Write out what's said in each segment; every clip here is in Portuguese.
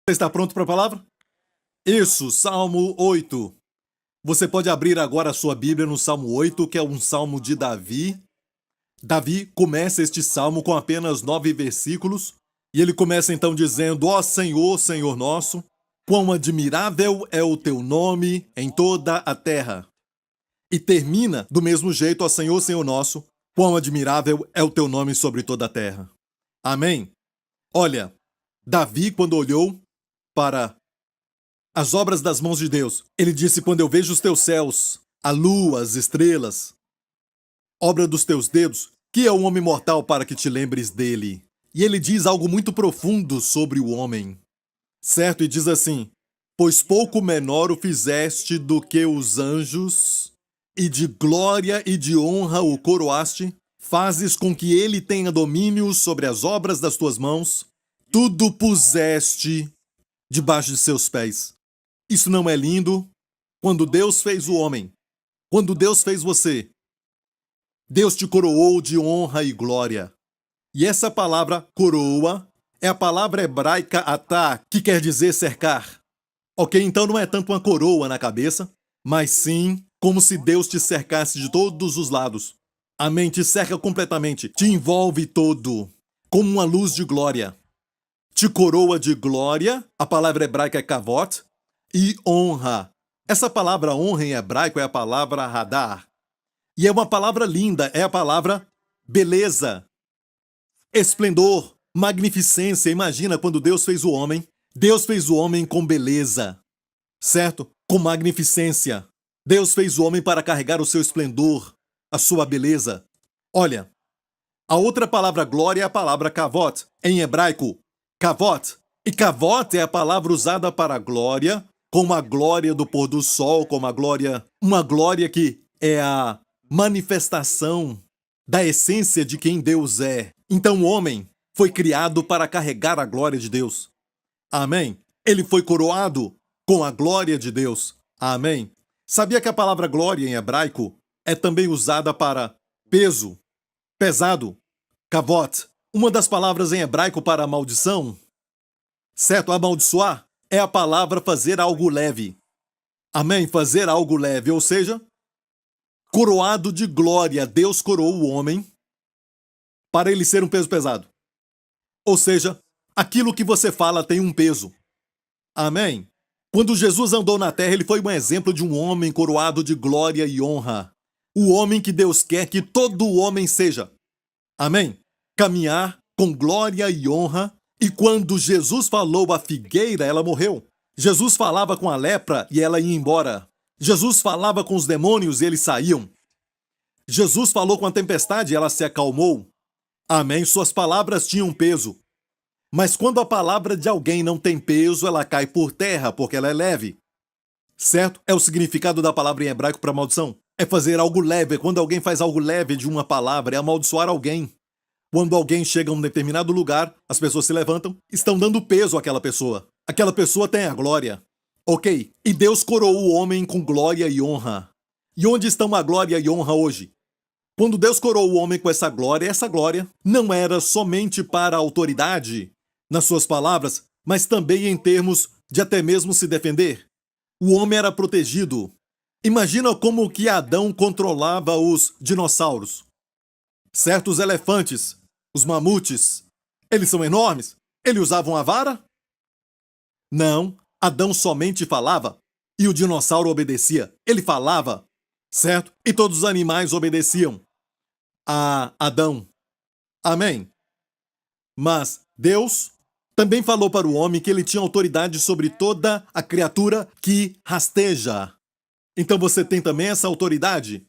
Você está pronto para a palavra? Isso, Salmo 8. Você pode abrir agora a sua Bíblia no Salmo 8, que é um salmo de Davi. Davi começa este salmo com apenas 9 versículos, e ele começa então dizendo: Ó Senhor, Senhor nosso, quão admirável é o teu nome em toda a terra. E termina do mesmo jeito: Ó Senhor, Senhor nosso, quão admirável é o teu nome sobre toda a terra. Amém? Olha, Davi, quando olhou para as obras das mãos de Deus, ele disse: quando eu vejo os teus céus, a lua, as estrelas, obra dos teus dedos, que é o homem mortal para que te lembres dele? E ele diz algo muito profundo sobre o homem, certo? E diz assim: pois pouco menor o fizeste do que os anjos, e de glória e de honra o coroaste, fazes com que ele tenha domínio sobre as obras das tuas mãos, tudo puseste debaixo de seus pés. Isso não é lindo? Quando Deus fez o homem, quando Deus fez você, Deus te coroou de honra e glória. E essa palavra coroa é a palavra hebraica atá, que quer dizer cercar. Ok, então não é tanto uma coroa na cabeça, mas sim como se Deus te cercasse de todos os lados. Amém, te cerca completamente, te envolve todo, como uma luz de glória. Te coroa de glória, a palavra hebraica é kavot, e honra. Essa palavra honra em hebraico é a palavra hadar. E é uma palavra linda, é a palavra beleza, esplendor, magnificência. Imagina quando Deus fez o homem com beleza, certo? Com magnificência. Deus fez o homem para carregar o seu esplendor, a sua beleza. Olha, a outra palavra glória é a palavra kavot, em hebraico, kavot. E kavot é a palavra usada para glória, como a glória do pôr do sol, como uma glória que é a manifestação da essência de quem Deus é. Então o homem foi criado para carregar a glória de Deus. Amém? Ele foi coroado com a glória de Deus. Amém? Sabia que a palavra glória em hebraico é também usada para peso, pesado, kavot? Uma das palavras em hebraico para maldição, certo? Amaldiçoar é a palavra fazer algo leve. Amém? Fazer algo leve, ou seja, coroado de glória. Deus coroou o homem para ele ser um peso pesado. Ou seja, aquilo que você fala tem um peso. Amém? Quando Jesus andou na terra, ele foi um exemplo de um homem coroado de glória e honra. O homem que Deus quer que todo homem seja. Amém? Caminhar com glória e honra. E quando Jesus falou à figueira, ela morreu. Jesus falava com a lepra e ela ia embora. Jesus falava com os demônios e eles saíam. Jesus falou com a tempestade e ela se acalmou. Amém? Suas palavras tinham peso. Mas quando a palavra de alguém não tem peso, ela cai por terra, porque ela é leve. Certo? É o significado da palavra em hebraico para maldição. É fazer algo leve. Quando alguém faz algo leve de uma palavra, é amaldiçoar alguém. Quando alguém chega a um determinado lugar, as pessoas se levantam, estão dando peso àquela pessoa. Aquela pessoa tem a glória. Ok? E Deus coroou o homem com glória e honra. E onde estão a glória e honra hoje? Quando Deus coroou o homem com essa glória não era somente para a autoridade, nas suas palavras, mas também em termos de até mesmo se defender. O homem era protegido. Imagina como que Adão controlava os dinossauros. Certos elefantes, os mamutes, eles são enormes. Eles usavam a vara? Não, Adão somente falava e o dinossauro obedecia. Ele falava, certo? E todos os animais obedeciam a Adão. Amém? Mas Deus também falou para o homem que ele tinha autoridade sobre toda a criatura que rasteja. Então você tem também essa autoridade?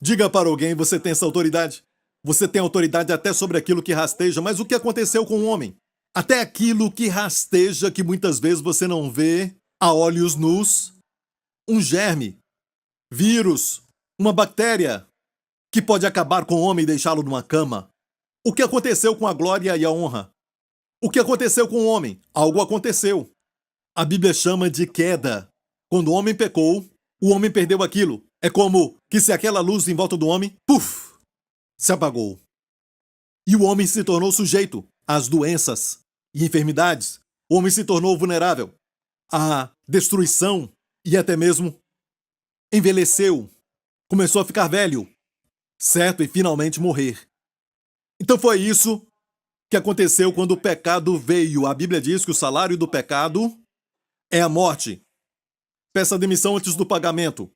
Diga para alguém: você tem essa autoridade? Você tem autoridade até sobre aquilo que rasteja, mas o que aconteceu com o homem? Até aquilo que rasteja, que muitas vezes você não vê a olhos nus, um germe, vírus, uma bactéria que pode acabar com o homem e deixá-lo numa cama. O que aconteceu com a glória e a honra? O que aconteceu com o homem? Algo aconteceu. A Bíblia chama de queda. Quando o homem pecou, o homem perdeu aquilo. É como que se aquela luz em volta do homem, puf, se apagou. E o homem se tornou sujeito às doenças e enfermidades. O homem se tornou vulnerável à destruição e até mesmo envelheceu, começou a ficar velho, certo? E finalmente morrer. Então foi isso que aconteceu quando o pecado veio. A Bíblia diz que o salário do pecado é a morte. Peça demissão antes do pagamento.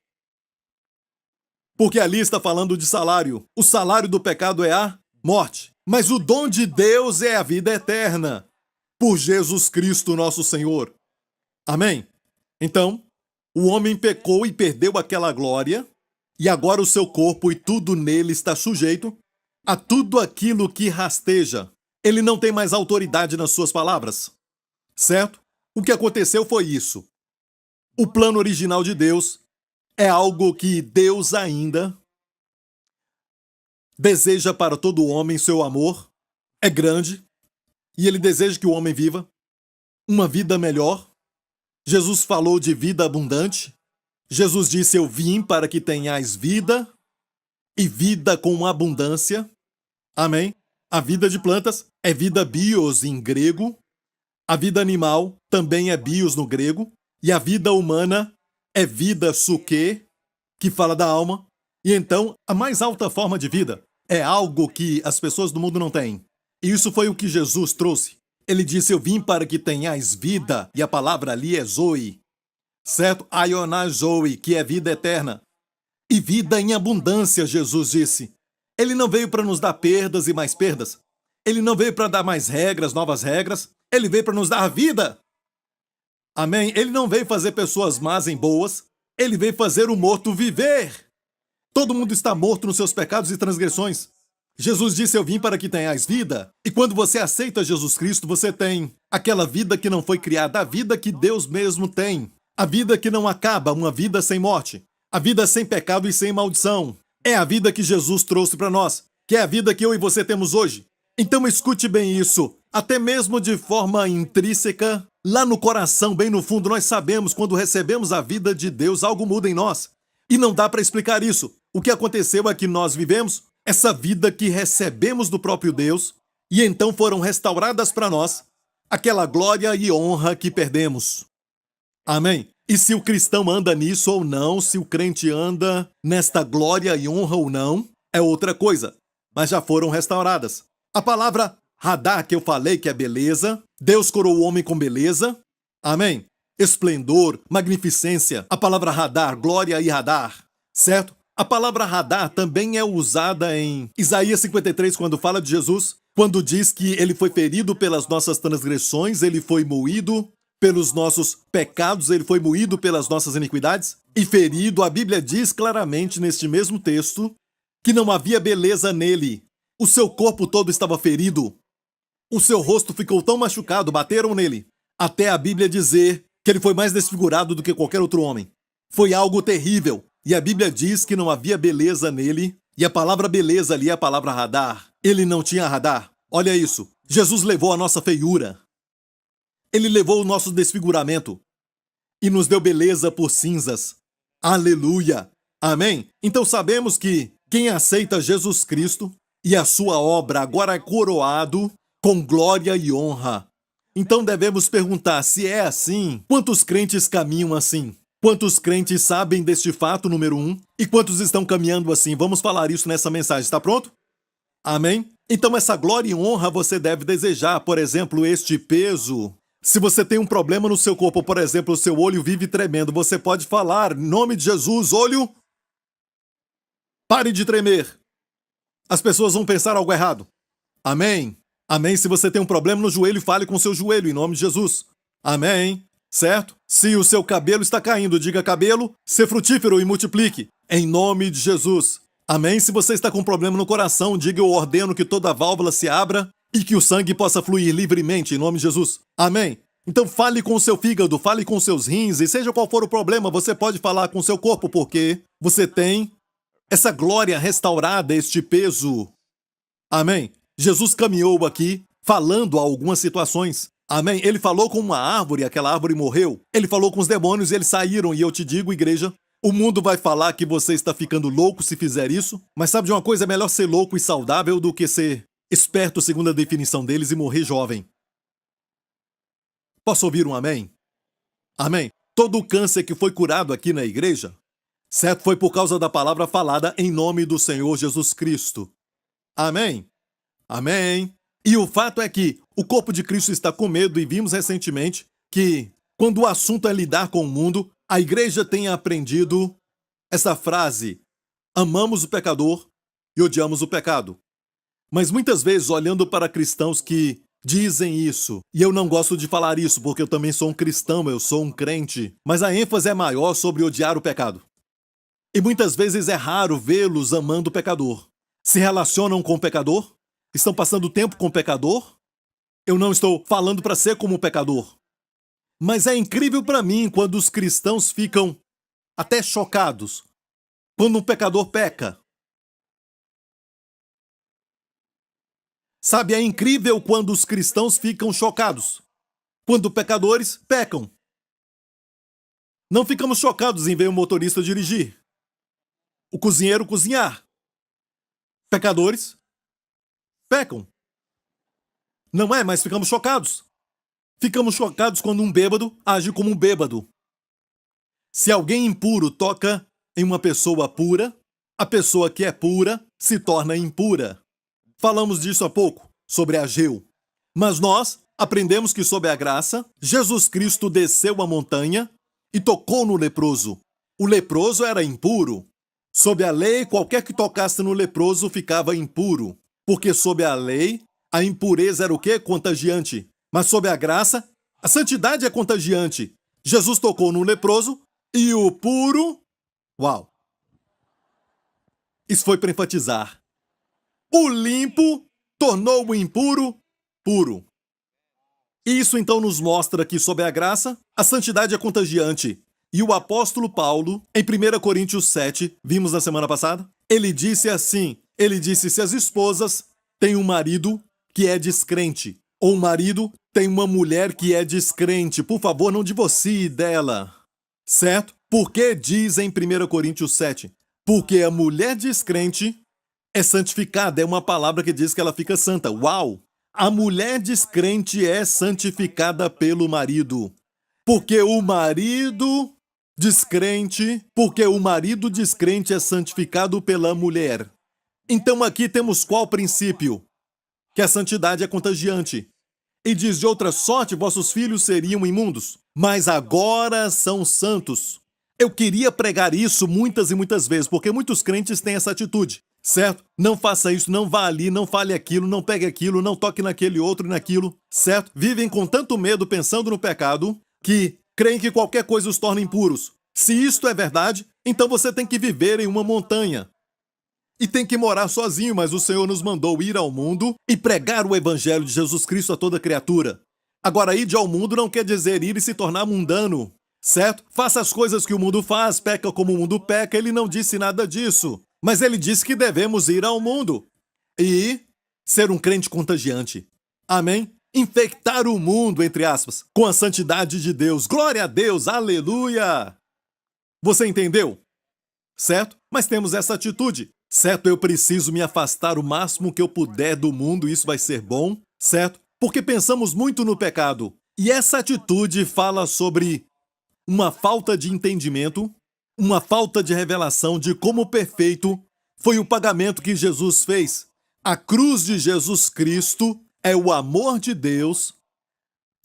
Porque ali está falando de salário. O salário do pecado é a morte. Mas o dom de Deus é a vida eterna. Por Jesus Cristo, nosso Senhor. Amém? Então, o homem pecou e perdeu aquela glória, e agora o seu corpo e tudo nele está sujeito a tudo aquilo que rasteja. Ele não tem mais autoridade nas suas palavras. Certo? O que aconteceu foi isso. O plano original de Deus é algo que Deus ainda deseja para todo homem. Seu amor é grande e ele deseja que o homem viva uma vida melhor. Jesus falou de vida abundante. Jesus disse: eu vim para que tenhais vida e vida com abundância. Amém? A vida de plantas é vida bios em grego. A vida animal também é bios no grego. E a vida humana é vida suke, que fala da alma. E então, a mais alta forma de vida é algo que as pessoas do mundo não têm. E isso foi o que Jesus trouxe. Ele disse: eu vim para que tenhais vida. E a palavra ali é zoe. Certo? Ioná zoe, que é vida eterna. E vida em abundância, Jesus disse. Ele não veio para nos dar perdas e mais perdas. Ele não veio para dar mais regras, novas regras. Ele veio para nos dar vida. Amém? Ele não veio fazer pessoas más em boas. Ele veio fazer o morto viver. Todo mundo está morto nos seus pecados e transgressões. Jesus disse: eu vim para que tenhais vida. E quando você aceita Jesus Cristo, você tem aquela vida que não foi criada, a vida que Deus mesmo tem. A vida que não acaba, uma vida sem morte. A vida sem pecado e sem maldição. É a vida que Jesus trouxe para nós, que é a vida que eu e você temos hoje. Então escute bem isso. Até mesmo de forma intrínseca, lá no coração, bem no fundo, nós sabemos quando recebemos a vida de Deus, algo muda em nós. E não dá para explicar isso. O que aconteceu é que nós vivemos essa vida que recebemos do próprio Deus e então foram restauradas para nós aquela glória e honra que perdemos. Amém? E se o cristão anda nisso ou não, se o crente anda nesta glória e honra ou não, é outra coisa. Mas já foram restauradas. A palavra Hadar que eu falei, que é beleza, Deus coroou o homem com beleza. Amém? Esplendor, magnificência. A palavra Hadar, glória e Hadar. Certo? A palavra Hadar também é usada em Isaías 53, quando fala de Jesus, quando diz que ele foi ferido pelas nossas transgressões, ele foi moído pelos nossos pecados, ele foi moído pelas nossas iniquidades e ferido. A Bíblia diz claramente neste mesmo texto que não havia beleza nele. O seu corpo todo estava ferido. O seu rosto ficou tão machucado, bateram nele, até a Bíblia dizer que ele foi mais desfigurado do que qualquer outro homem. Foi algo terrível. E a Bíblia diz que não havia beleza nele. E a palavra beleza ali é a palavra Hadar. Ele não tinha Hadar. Olha isso. Jesus levou a nossa feiura. Ele levou o nosso desfiguramento e nos deu beleza por cinzas. Aleluia! Amém? Então sabemos que quem aceita Jesus Cristo e a sua obra agora é coroado com glória e honra. Então devemos perguntar: se é assim, quantos crentes caminham assim? Quantos crentes sabem deste fato, número 1? E quantos estão caminhando assim? Vamos falar isso nessa mensagem. Está pronto? Amém? Então essa glória e honra você deve desejar. Por exemplo, este peso. Se você tem um problema no seu corpo, por exemplo, o seu olho vive tremendo, você pode falar: em nome de Jesus, olho, pare de tremer. As pessoas vão pensar algo errado. Amém? Amém? Se você tem um problema no joelho, fale com o seu joelho, em nome de Jesus. Amém? Certo? Se o seu cabelo está caindo, diga: cabelo, ser frutífero e multiplique, em nome de Jesus. Amém? Se você está com um problema no coração, diga: eu ordeno que toda válvula se abra e que o sangue possa fluir livremente, em nome de Jesus. Amém? Então fale com o seu fígado, fale com os seus rins, e seja qual for o problema, você pode falar com o seu corpo, porque você tem essa glória restaurada, este peso. Amém? Jesus caminhou aqui falando a algumas situações. Amém? Ele falou com uma árvore, aquela árvore morreu. Ele falou com os demônios e eles saíram. E eu te digo, igreja, o mundo vai falar que você está ficando louco se fizer isso. Mas sabe de uma coisa? É melhor ser louco e saudável do que ser esperto, segundo a definição deles, e morrer jovem. Posso ouvir um amém? Amém. Todo o câncer que foi curado aqui na igreja, certo? Foi por causa da palavra falada em nome do Senhor Jesus Cristo. Amém? Amém. E o fato é que o corpo de Cristo está com medo e vimos recentemente que, quando o assunto é lidar com o mundo, a igreja tem aprendido essa frase: amamos o pecador e odiamos o pecado. Mas muitas vezes, olhando para cristãos que dizem isso, e eu não gosto de falar isso porque eu também sou um cristão, eu sou um crente, mas a ênfase é maior sobre odiar o pecado. E muitas vezes é raro vê-los amando o pecador. Se relacionam com o pecador? Estão passando tempo com o pecador? Eu não estou falando para ser como o pecador. Mas é incrível para mim quando os cristãos ficam até chocados quando um pecador peca. Sabe, é incrível quando os cristãos ficam chocados quando pecadores pecam. Não ficamos chocados em ver o motorista dirigir, o cozinheiro cozinhar. Pecadores pecam. Não é, mas ficamos chocados. Ficamos chocados quando um bêbado age como um bêbado. Se alguém impuro toca em uma pessoa pura, a pessoa que é pura se torna impura. Falamos disso há pouco, sobre Ageu. Mas nós aprendemos que, sob a graça, Jesus Cristo desceu a montanha e tocou no leproso. O leproso era impuro. Sob a lei, qualquer que tocasse no leproso ficava impuro. Porque sob a lei, a impureza era o quê? Contagiante. Mas sob a graça, a santidade é contagiante. Jesus tocou no leproso e o puro... Uau! Isso foi para enfatizar. O limpo tornou o impuro puro. Isso então nos mostra que, sob a graça, a santidade é contagiante. E o apóstolo Paulo, em 1 Coríntios 7, vimos na semana passada, ele disse assim, se as esposas têm um marido que é descrente, ou um marido tem uma mulher que é descrente, por favor, não divorcie dela, certo? Porque diz em 1 Coríntios 7, porque a mulher descrente é santificada, é uma palavra que diz que ela fica santa. Uau! A mulher descrente é santificada pelo marido. Porque o marido descrente é santificado pela mulher. Então aqui temos qual princípio? Que a santidade é contagiante. E diz: de outra sorte, vossos filhos seriam imundos, mas agora são santos. Eu queria pregar isso muitas e muitas vezes, porque muitos crentes têm essa atitude, certo? Não faça isso, não vá ali, não fale aquilo, não pegue aquilo, não toque naquele outro e naquilo, certo? Vivem com tanto medo pensando no pecado que creem que qualquer coisa os torna impuros. Se isto é verdade, então você tem que viver em uma montanha. E tem que morar sozinho, mas o Senhor nos mandou ir ao mundo e pregar o evangelho de Jesus Cristo a toda criatura. Agora, ir ao mundo não quer dizer ir e se tornar mundano, certo? Faça as coisas que o mundo faz, peca como o mundo peca, ele não disse nada disso. Mas ele disse que devemos ir ao mundo e ser um crente contagiante. Amém? Infectar o mundo, entre aspas, com a santidade de Deus. Glória a Deus, aleluia! Você entendeu? Certo? Mas temos essa atitude. Certo, eu preciso me afastar o máximo que eu puder do mundo, isso vai ser bom, certo? Porque pensamos muito no pecado. E essa atitude fala sobre uma falta de entendimento, uma falta de revelação de como perfeito foi o pagamento que Jesus fez. A cruz de Jesus Cristo é o amor de Deus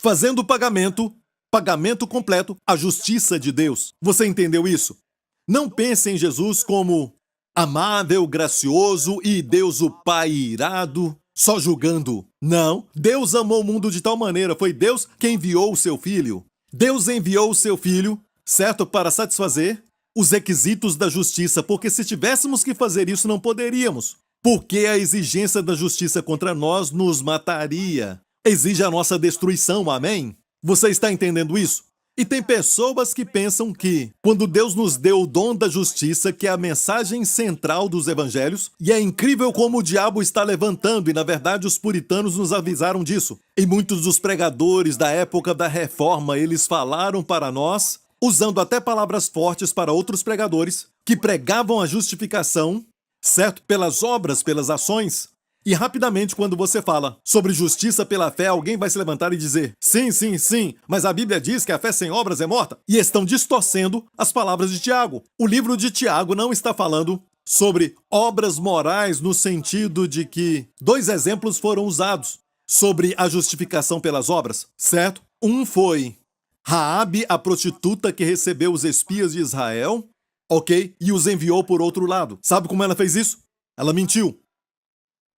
fazendo o pagamento completo, a justiça de Deus. Você entendeu isso? Não pense em Jesus como amável, gracioso e Deus o Pai irado, só julgando. Não, Deus amou o mundo de tal maneira, foi Deus quem enviou o seu Filho. Deus enviou o seu Filho, certo, para satisfazer os requisitos da justiça, porque se tivéssemos que fazer isso não poderíamos, porque a exigência da justiça contra nós nos mataria. Exige a nossa destruição, amém? Você está entendendo isso? E tem pessoas que pensam que, quando Deus nos deu o dom da justiça, que é a mensagem central dos evangelhos, e é incrível como o diabo está levantando, e na verdade os puritanos nos avisaram disso. E muitos dos pregadores da época da Reforma, eles falaram para nós, usando até palavras fortes para outros pregadores, que pregavam a justificação, certo? Pelas obras, pelas ações. E rapidamente, quando você fala sobre justiça pela fé, alguém vai se levantar e dizer: sim, sim, sim, mas a Bíblia diz que a fé sem obras é morta. E estão distorcendo as palavras de Tiago. O livro de Tiago não está falando sobre obras morais no sentido de que dois exemplos foram usados sobre a justificação pelas obras, certo? Um foi Raabe, a prostituta que recebeu os espias de Israel, ok? E os enviou por outro lado. Sabe como ela fez isso? Ela mentiu.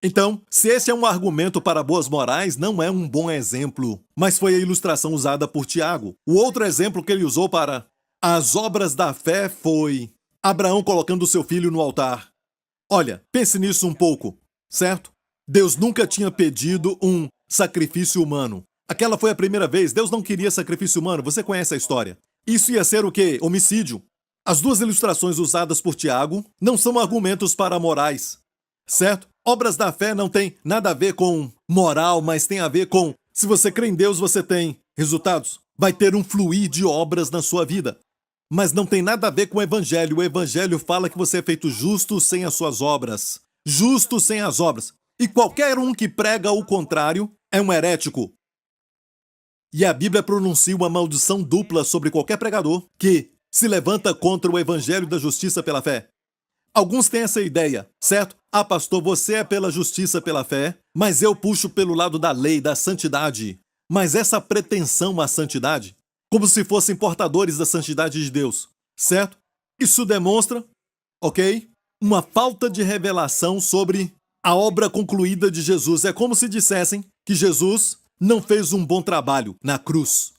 Então, se esse é um argumento para boas morais, não é um bom exemplo, mas foi a ilustração usada por Tiago. O outro exemplo que ele usou para as obras da fé foi Abraão colocando seu filho no altar. Olha, pense nisso um pouco, certo? Deus nunca tinha pedido um sacrifício humano. Aquela foi a primeira vez, Deus não queria sacrifício humano, você conhece a história. Isso ia ser o quê? Homicídio. As duas ilustrações usadas por Tiago não são argumentos para morais, certo? Obras da fé não tem nada a ver com moral, mas tem a ver com se você crê em Deus, você tem resultados. Vai ter um fluir de obras na sua vida. Mas não tem nada a ver com o evangelho. O evangelho fala que você é feito justo sem as suas obras. Justo sem as obras. E qualquer um que prega o contrário é um herético. E a Bíblia pronuncia uma maldição dupla sobre qualquer pregador que se levanta contra o evangelho da justiça pela fé. Alguns têm essa ideia, certo? Ah, pastor, você é pela justiça pela fé, mas eu puxo pelo lado da lei, da santidade. Mas essa pretensão à santidade, como se fossem portadores da santidade de Deus, certo? Isso demonstra, ok? Uma falta de revelação sobre a obra concluída de Jesus. É como se dissessem que Jesus não fez um bom trabalho na cruz.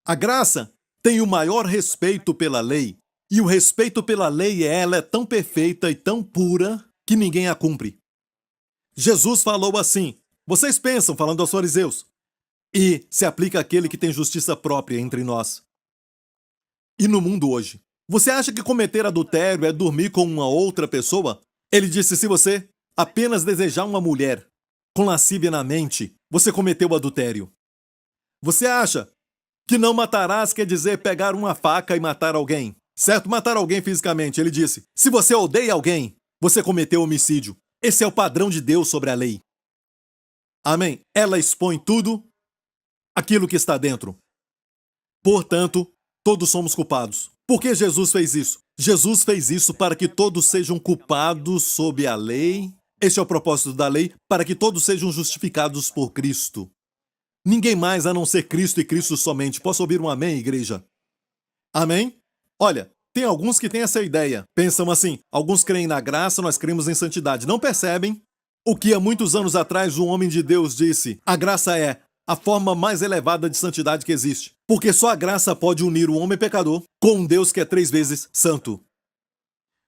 A graça tem o maior respeito pela lei, e o respeito pela lei ela é tão perfeita e tão pura que ninguém a cumpre. Jesus falou assim, vocês pensam, falando aos fariseus, e se aplica àquele que tem justiça própria entre nós. E no mundo hoje, você acha que cometer adultério é dormir com uma outra pessoa? Ele disse, se você apenas desejar uma mulher com lascívia na mente, você cometeu adultério. Você acha que não matarás quer dizer pegar uma faca e matar alguém? Certo? Matar alguém fisicamente. Ele disse, se você odeia alguém, você cometeu homicídio. Esse é o padrão de Deus sobre a lei. Amém? Ela expõe tudo aquilo que está dentro. Portanto, todos somos culpados. Por que Jesus fez isso? Jesus fez isso para que todos sejam culpados sob a lei. Esse é o propósito da lei, para que todos sejam justificados por Cristo. Ninguém mais a não ser Cristo e Cristo somente. Posso ouvir um amém, igreja? Amém? Olha, tem alguns que têm essa ideia. Pensam assim, alguns creem na graça, nós cremos em santidade. Não percebem o que há muitos anos atrás um homem de Deus disse. A graça é a forma mais elevada de santidade que existe. Porque só a graça pode unir o homem pecador com um Deus que é 3 vezes santo.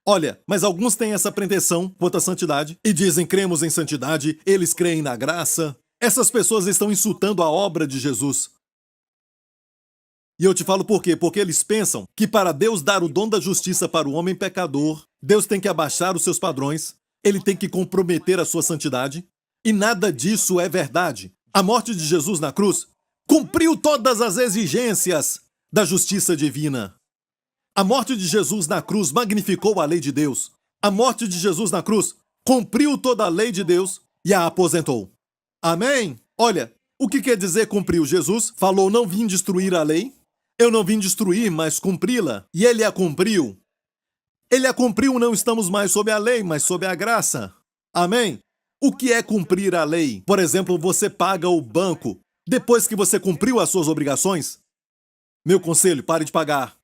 Olha, mas alguns têm essa pretensão quanto à santidade e dizem cremos em santidade, eles creem na graça. Essas pessoas estão insultando a obra de Jesus. E eu te falo por quê? Porque eles pensam que para Deus dar o dom da justiça para o homem pecador, Deus tem que abaixar os seus padrões, ele tem que comprometer a sua santidade, e nada disso é verdade. A morte de Jesus na cruz cumpriu todas as exigências da justiça divina. A morte de Jesus na cruz magnificou a lei de Deus. A morte de Jesus na cruz cumpriu toda a lei de Deus e a aposentou. Amém? Olha, o que quer dizer cumpriu? Jesus falou, não vim destruir a lei. Eu não vim destruir, mas cumpri-la. E ele a cumpriu. Ele a cumpriu, não estamos mais sob a lei, mas sob a graça. Amém? O que é cumprir a lei? Por exemplo, você paga o banco depois que você cumpriu as suas obrigações? Meu conselho, pare de pagar.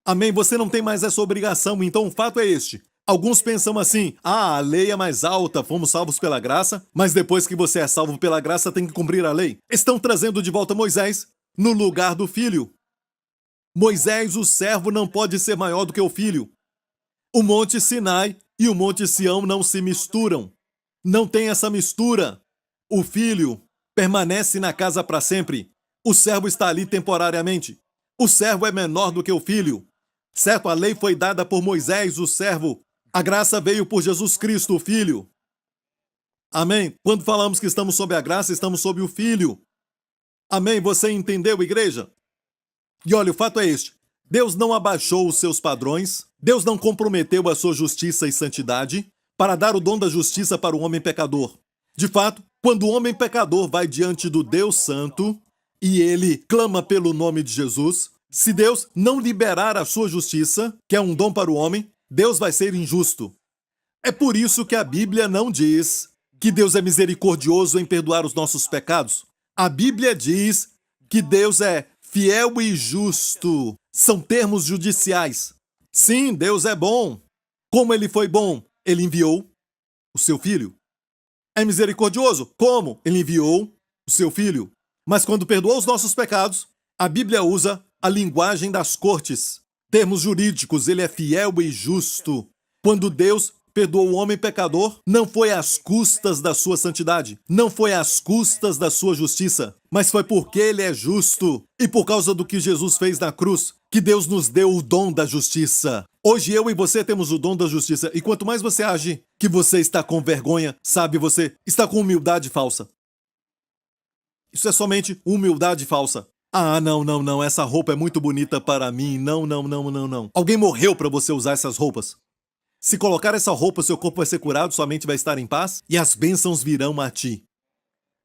Amém? Você não tem mais essa obrigação, então o fato é este. Alguns pensam assim, a lei é mais alta, fomos salvos pela graça, mas depois que você é salvo pela graça tem que cumprir a lei. Estão trazendo de volta Moisés no lugar do filho. Moisés, o servo, não pode ser maior do que o filho. O Monte Sinai e o Monte Sião não se misturam. Não tem essa mistura. O filho permanece na casa para sempre. O servo está ali temporariamente. O servo é menor do que o filho. Certo? A lei foi dada por Moisés, o servo. A graça veio por Jesus Cristo, o Filho. Amém? Quando falamos que estamos sob a graça, estamos sob o Filho. Amém? Você entendeu, igreja? E olha, o fato é este. Deus não abaixou os seus padrões. Deus não comprometeu a sua justiça e santidade para dar o dom da justiça para o homem pecador. De fato, quando o homem pecador vai diante do Deus Santo e ele clama pelo nome de Jesus, se Deus não liberar a sua justiça, que é um dom para o homem, Deus vai ser injusto. É por isso que a Bíblia não diz que Deus é misericordioso em perdoar os nossos pecados. A Bíblia diz que Deus é fiel e justo. São termos judiciais. Sim, Deus é bom. Como ele foi bom? Ele enviou o seu filho. É misericordioso? Como? Ele enviou o seu filho. Mas quando perdoou os nossos pecados, a Bíblia usa a linguagem das cortes. Termos jurídicos, ele é fiel e justo. Quando Deus perdoou o homem pecador, não foi às custas da sua santidade, não foi às custas da sua justiça, mas foi porque ele é justo e por causa do que Jesus fez na cruz, que Deus nos deu o dom da justiça. Hoje eu e você temos o dom da justiça e quanto mais você age que você está com vergonha, sabe, você está com humildade falsa. Isso é somente humildade falsa. Ah, não, essa roupa é muito bonita para mim. Não. Alguém morreu para você usar essas roupas. Se colocar essa roupa, seu corpo vai ser curado, sua mente vai estar em paz e as bênçãos virão a ti.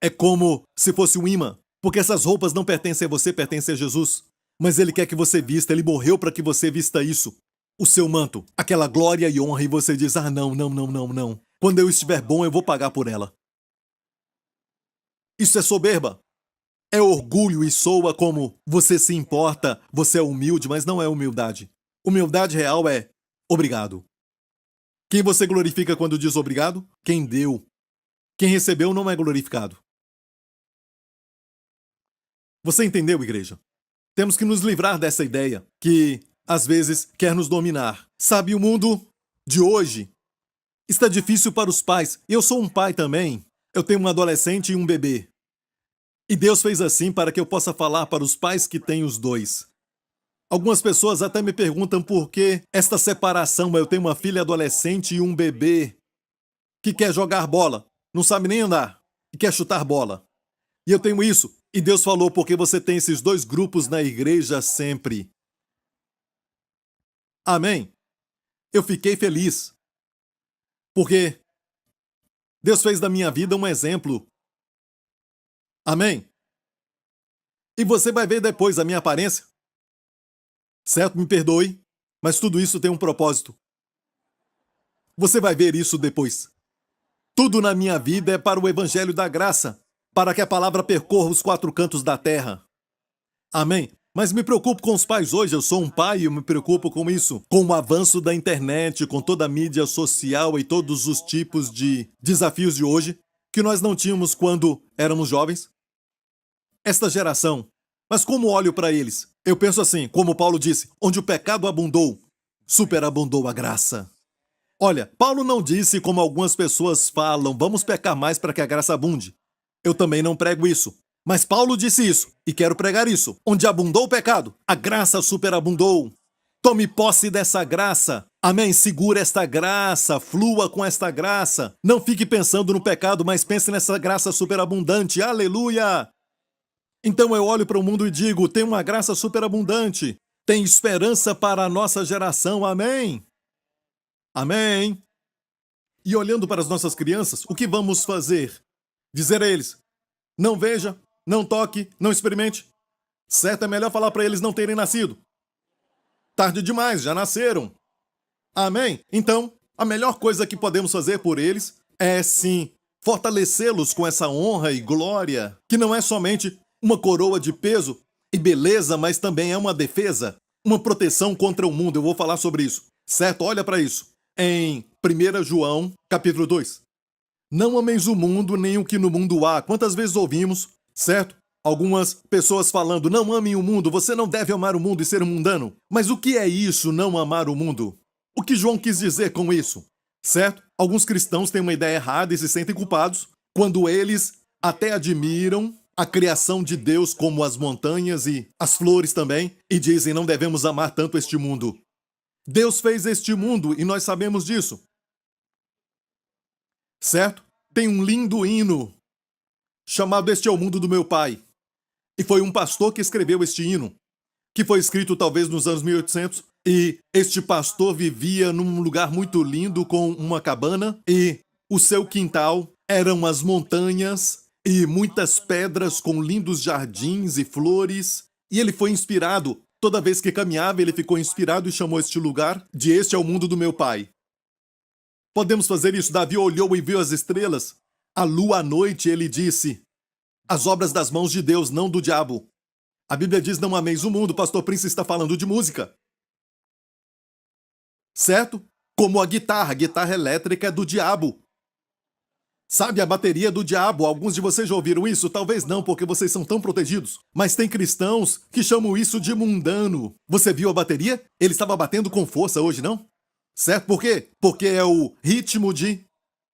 É como se fosse um imã, porque essas roupas não pertencem a você, pertencem a Jesus. Mas ele quer que você vista, ele morreu para que você vista isso. O seu manto, aquela glória e honra, e você diz, ah, não. Quando eu estiver bom, eu vou pagar por ela. Isso é soberba. É orgulho e soa como você se importa, você é humilde, mas não é humildade. Humildade real é obrigado. Quem você glorifica quando diz obrigado? Quem deu. Quem recebeu não é glorificado. Você entendeu, igreja? Temos que nos livrar dessa ideia que, às vezes, quer nos dominar. Sabe, o mundo de hoje está difícil para os pais. Eu sou um pai também. Eu tenho um adolescente e um bebê. E Deus fez assim para que eu possa falar para os pais que têm os dois. Algumas pessoas até me perguntam por que esta separação. Eu tenho uma filha adolescente e um bebê que quer jogar bola, não sabe nem andar e quer chutar bola. E eu tenho isso. E Deus falou porque você tem esses dois grupos na igreja sempre. Amém? Eu fiquei feliz. Porque Deus fez da minha vida um exemplo. Amém? E você vai ver depois a minha aparência. Certo? Me perdoe, mas tudo isso tem um propósito. Você vai ver isso depois. Tudo na minha vida é para o evangelho da graça, para que a palavra percorra os quatro cantos da terra. Amém? Mas me preocupo com os pais hoje, eu sou um pai e eu me preocupo com isso. Com o avanço da internet, com toda a mídia social e todos os tipos de desafios de hoje, que nós não tínhamos quando éramos jovens. Esta geração. Mas como olho para eles? Eu penso assim, como Paulo disse, onde o pecado abundou, superabundou a graça. Olha, Paulo não disse como algumas pessoas falam, vamos pecar mais para que a graça abunde. Eu também não prego isso. Mas Paulo disse isso, e quero pregar isso. Onde abundou o pecado, a graça superabundou. Tome posse dessa graça. Amém? Segura esta graça, flua com esta graça. Não fique pensando no pecado, mas pense nessa graça superabundante. Aleluia! Então eu olho para o mundo e digo, tem uma graça superabundante. Tem esperança para a nossa geração. Amém? Amém? E olhando para as nossas crianças, o que vamos fazer? Dizer a eles, não veja, não toque, não experimente. Certo, é melhor falar para eles não terem nascido. Tarde demais, já nasceram. Amém? Então, a melhor coisa que podemos fazer por eles é, sim, fortalecê-los com essa honra e glória, que não é somente uma coroa de peso e beleza, mas também é uma defesa, uma proteção contra o mundo. Eu vou falar sobre isso, certo? Olha para isso. Em 1 João, capítulo 2. Não ameis o mundo, nem o que no mundo há. Quantas vezes ouvimos, certo? Algumas pessoas falando, não amem o mundo, você não deve amar o mundo e ser mundano. Mas o que é isso, não amar o mundo? O que João quis dizer com isso? Certo? Alguns cristãos têm uma ideia errada e se sentem culpados quando eles até admiram a criação de Deus como as montanhas e as flores também, e dizem não devemos amar tanto este mundo. Deus fez este mundo e nós sabemos disso. Certo? Tem um lindo hino chamado Este é o Mundo do Meu Pai. E foi um pastor que escreveu este hino, que foi escrito talvez nos anos 1800, E este pastor vivia num lugar muito lindo com uma cabana e o seu quintal eram as montanhas e muitas pedras com lindos jardins e flores. E ele foi inspirado. Toda vez que caminhava, ele ficou inspirado e chamou este lugar de Este é o Mundo do Meu Pai. Podemos fazer isso. Davi olhou e viu as estrelas. A lua à noite, ele disse: as obras das mãos de Deus, não do diabo. A Bíblia diz: não ameis o mundo. O pastor Prince está falando de música. Certo? Como a guitarra elétrica é do diabo. Sabe, a bateria do diabo. Alguns de vocês já ouviram isso? Talvez não, porque vocês são tão protegidos. Mas tem cristãos que chamam isso de mundano. Você viu a bateria? Ele estava batendo com força hoje, não? Certo? Por quê? Porque é o ritmo de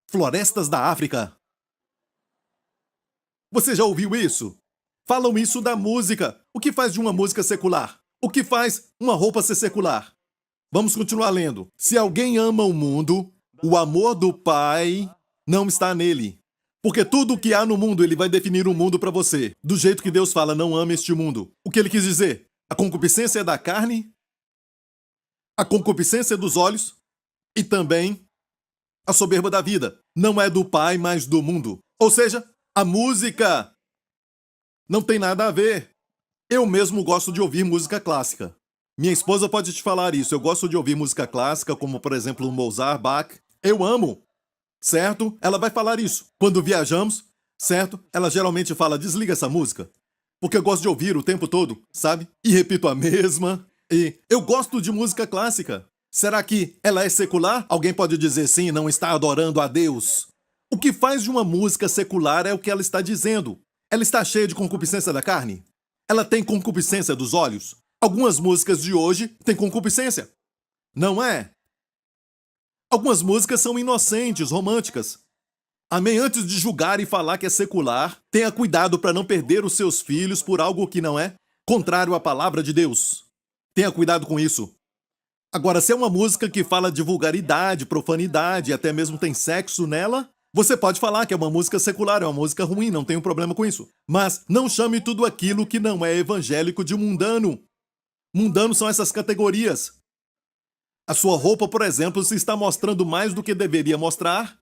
florestas da África. Você já ouviu isso? Falam isso da música. O que faz de uma música secular? O que faz uma roupa ser secular? Vamos continuar lendo. Se alguém ama o mundo, o amor do Pai não está nele. Porque tudo o que há no mundo, ele vai definir o mundo para você. Do jeito que Deus fala, não ame este mundo. O que ele quis dizer? A concupiscência é da carne, a concupiscência dos olhos e também a soberba da vida. Não é do Pai, mas do mundo. Ou seja, a música não tem nada a ver. Eu mesmo gosto de ouvir música clássica. Minha esposa pode te falar isso. Eu gosto de ouvir música clássica, como por exemplo Mozart, Bach. Eu amo, certo? Ela vai falar isso. Quando viajamos, certo? Ela geralmente fala: desliga essa música. Porque eu gosto de ouvir o tempo todo, sabe? E repito a mesma. E eu gosto de música clássica. Será que ela é secular? Alguém pode dizer sim, não está adorando a Deus. O que faz de uma música secular é o que ela está dizendo. Ela está cheia de concupiscência da carne? Ela tem concupiscência dos olhos? Algumas músicas de hoje têm concupiscência. Não é? Algumas músicas são inocentes, românticas. Amém? Antes de julgar e falar que é secular, tenha cuidado para não perder os seus filhos por algo que não é contrário à palavra de Deus. Tenha cuidado com isso. Agora, se é uma música que fala de vulgaridade, profanidade, até mesmo tem sexo nela, você pode falar que é uma música secular, é uma música ruim, não tenho problema com isso. Mas não chame tudo aquilo que não é evangélico de mundano. Mundano são essas categorias. A sua roupa, por exemplo, se está mostrando mais do que deveria mostrar,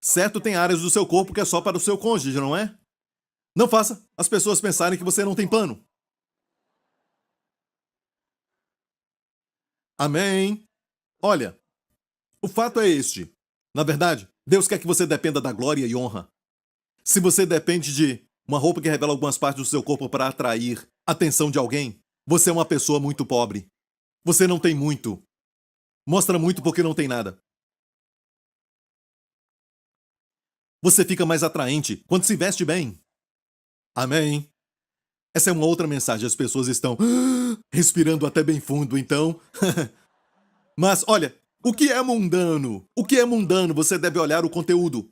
certo? Tem áreas do seu corpo que é só para o seu cônjuge, não é? Não faça as pessoas pensarem que você não tem pano. Amém? Olha, o fato é este. Na verdade, Deus quer que você dependa da glória e honra. Se você depende de uma roupa que revela algumas partes do seu corpo para atrair a atenção de alguém, você é uma pessoa muito pobre. Você não tem muito. Mostra muito porque não tem nada. Você fica mais atraente quando se veste bem. Amém? Essa é uma outra mensagem. As pessoas estão respirando até bem fundo, então. Mas, olha, o que é mundano? O que é mundano? Você deve olhar o conteúdo.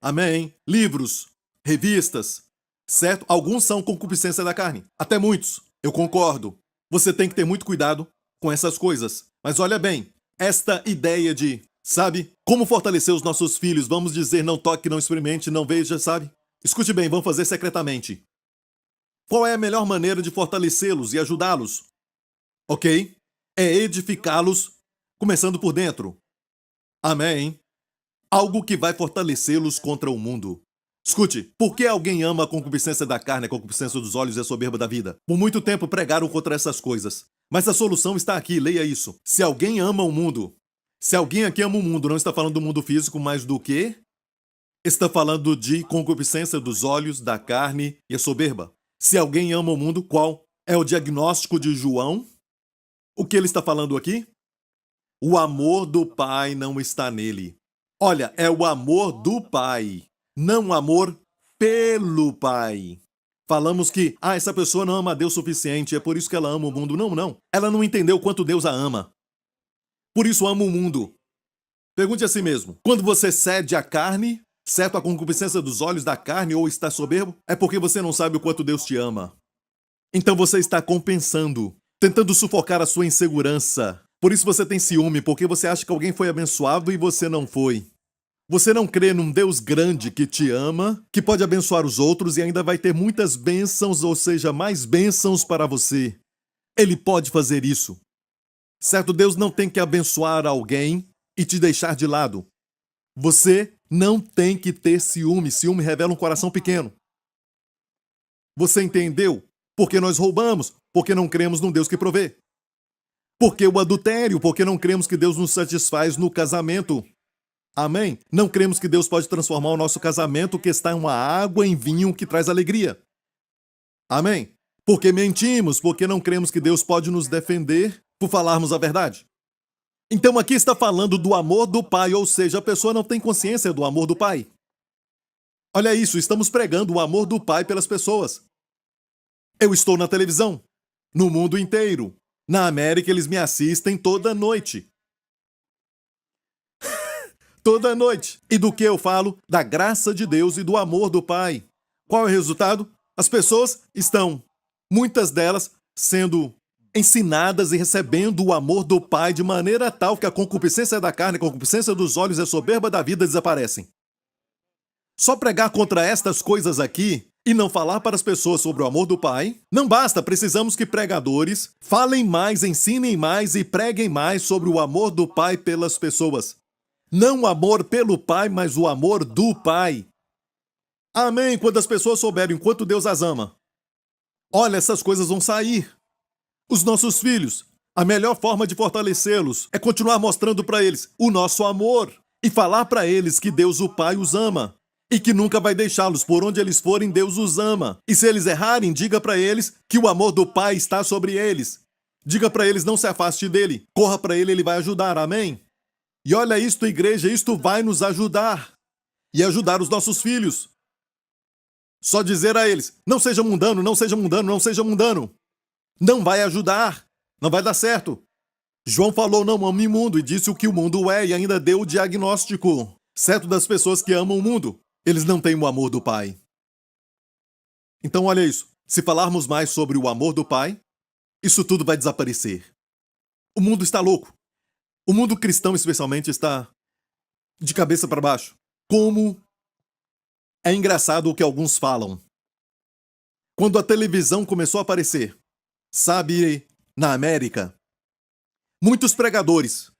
Amém? Livros, revistas, certo? Alguns são concupiscência da carne. Até muitos. Eu concordo. Você tem que ter muito cuidado com essas coisas. Mas olha bem, esta ideia de, sabe, como fortalecer os nossos filhos, vamos dizer, não toque, não experimente, não veja, sabe? Escute bem, vamos fazer secretamente. Qual é a melhor maneira de fortalecê-los e ajudá-los? Ok? É edificá-los, começando por dentro. Amém? Algo que vai fortalecê-los contra o mundo. Escute, por que alguém ama a concupiscência da carne, a concupiscência dos olhos e a soberba da vida? Por muito tempo pregaram contra essas coisas. Mas a solução está aqui, leia isso. Se alguém ama o mundo, se alguém aqui ama o mundo, não está falando do mundo físico, mas do quê? Está falando de concupiscência dos olhos, da carne e a soberba. Se alguém ama o mundo, qual é o diagnóstico de João? O que ele está falando aqui? O amor do Pai não está nele. Olha, é o amor do Pai, não o amor pelo Pai. Falamos que, essa pessoa não ama a Deus o suficiente, é por isso que ela ama o mundo. Não, não. Ela não entendeu quanto Deus a ama. Por isso ama o mundo. Pergunte a si mesmo, quando você cede à carne, certo, a concupiscência dos olhos da carne ou está soberbo, é porque você não sabe o quanto Deus te ama. Então você está compensando, tentando sufocar a sua insegurança. Por isso você tem ciúme, porque você acha que alguém foi abençoado e você não foi. Você não crê num Deus grande que te ama, que pode abençoar os outros e ainda vai ter muitas bênçãos, ou seja, mais bênçãos para você. Ele pode fazer isso. Certo? Deus não tem que abençoar alguém e te deixar de lado. Você não tem que ter ciúme. Ciúme revela um coração pequeno. Você entendeu? Porque nós roubamos, porque não cremos num Deus que provê. Porque o adultério, porque não cremos que Deus nos satisfaz no casamento. Amém? Não cremos que Deus pode transformar o nosso casamento, que está uma água em vinho que traz alegria. Amém? Porque mentimos, porque não cremos que Deus pode nos defender por falarmos a verdade. Então aqui está falando do amor do Pai, ou seja, a pessoa não tem consciência do amor do Pai. Olha isso, estamos pregando o amor do Pai pelas pessoas. Eu estou na televisão, no mundo inteiro. Na América eles me assistem toda noite. Toda noite. E do que eu falo? Da graça de Deus e do amor do Pai. Qual é o resultado? As pessoas estão, muitas delas, sendo ensinadas e recebendo o amor do Pai de maneira tal que a concupiscência da carne, a concupiscência dos olhos e a soberba da vida desaparecem. Só pregar contra estas coisas aqui e não falar para as pessoas sobre o amor do Pai não basta. Precisamos que pregadores falem mais, ensinem mais e preguem mais sobre o amor do Pai pelas pessoas. Não o amor pelo Pai, mas o amor do Pai. Amém? Quando as pessoas souberem o quanto Deus as ama, olha, essas coisas vão sair. Os nossos filhos, a melhor forma de fortalecê-los é continuar mostrando para eles o nosso amor e falar para eles que Deus, o Pai, os ama e que nunca vai deixá-los. Por onde eles forem, Deus os ama. E se eles errarem, diga para eles que o amor do Pai está sobre eles. Diga para eles, não se afaste dele. Corra para ele, ele vai ajudar. Amém? E olha isto, igreja, isto vai nos ajudar e ajudar os nossos filhos. Só dizer a eles, não seja mundano, não seja mundano, não seja mundano. Não vai ajudar, não vai dar certo. João falou, não ame o mundo, e disse o que o mundo é, e ainda deu o diagnóstico certo das pessoas que amam o mundo. Eles não têm o amor do Pai. Então olha isso, se falarmos mais sobre o amor do Pai, isso tudo vai desaparecer. O mundo está louco. O mundo cristão, especialmente, está de cabeça para baixo. Como é engraçado o que alguns falam. Quando a televisão começou a aparecer, sabe, na América, muitos pregadores,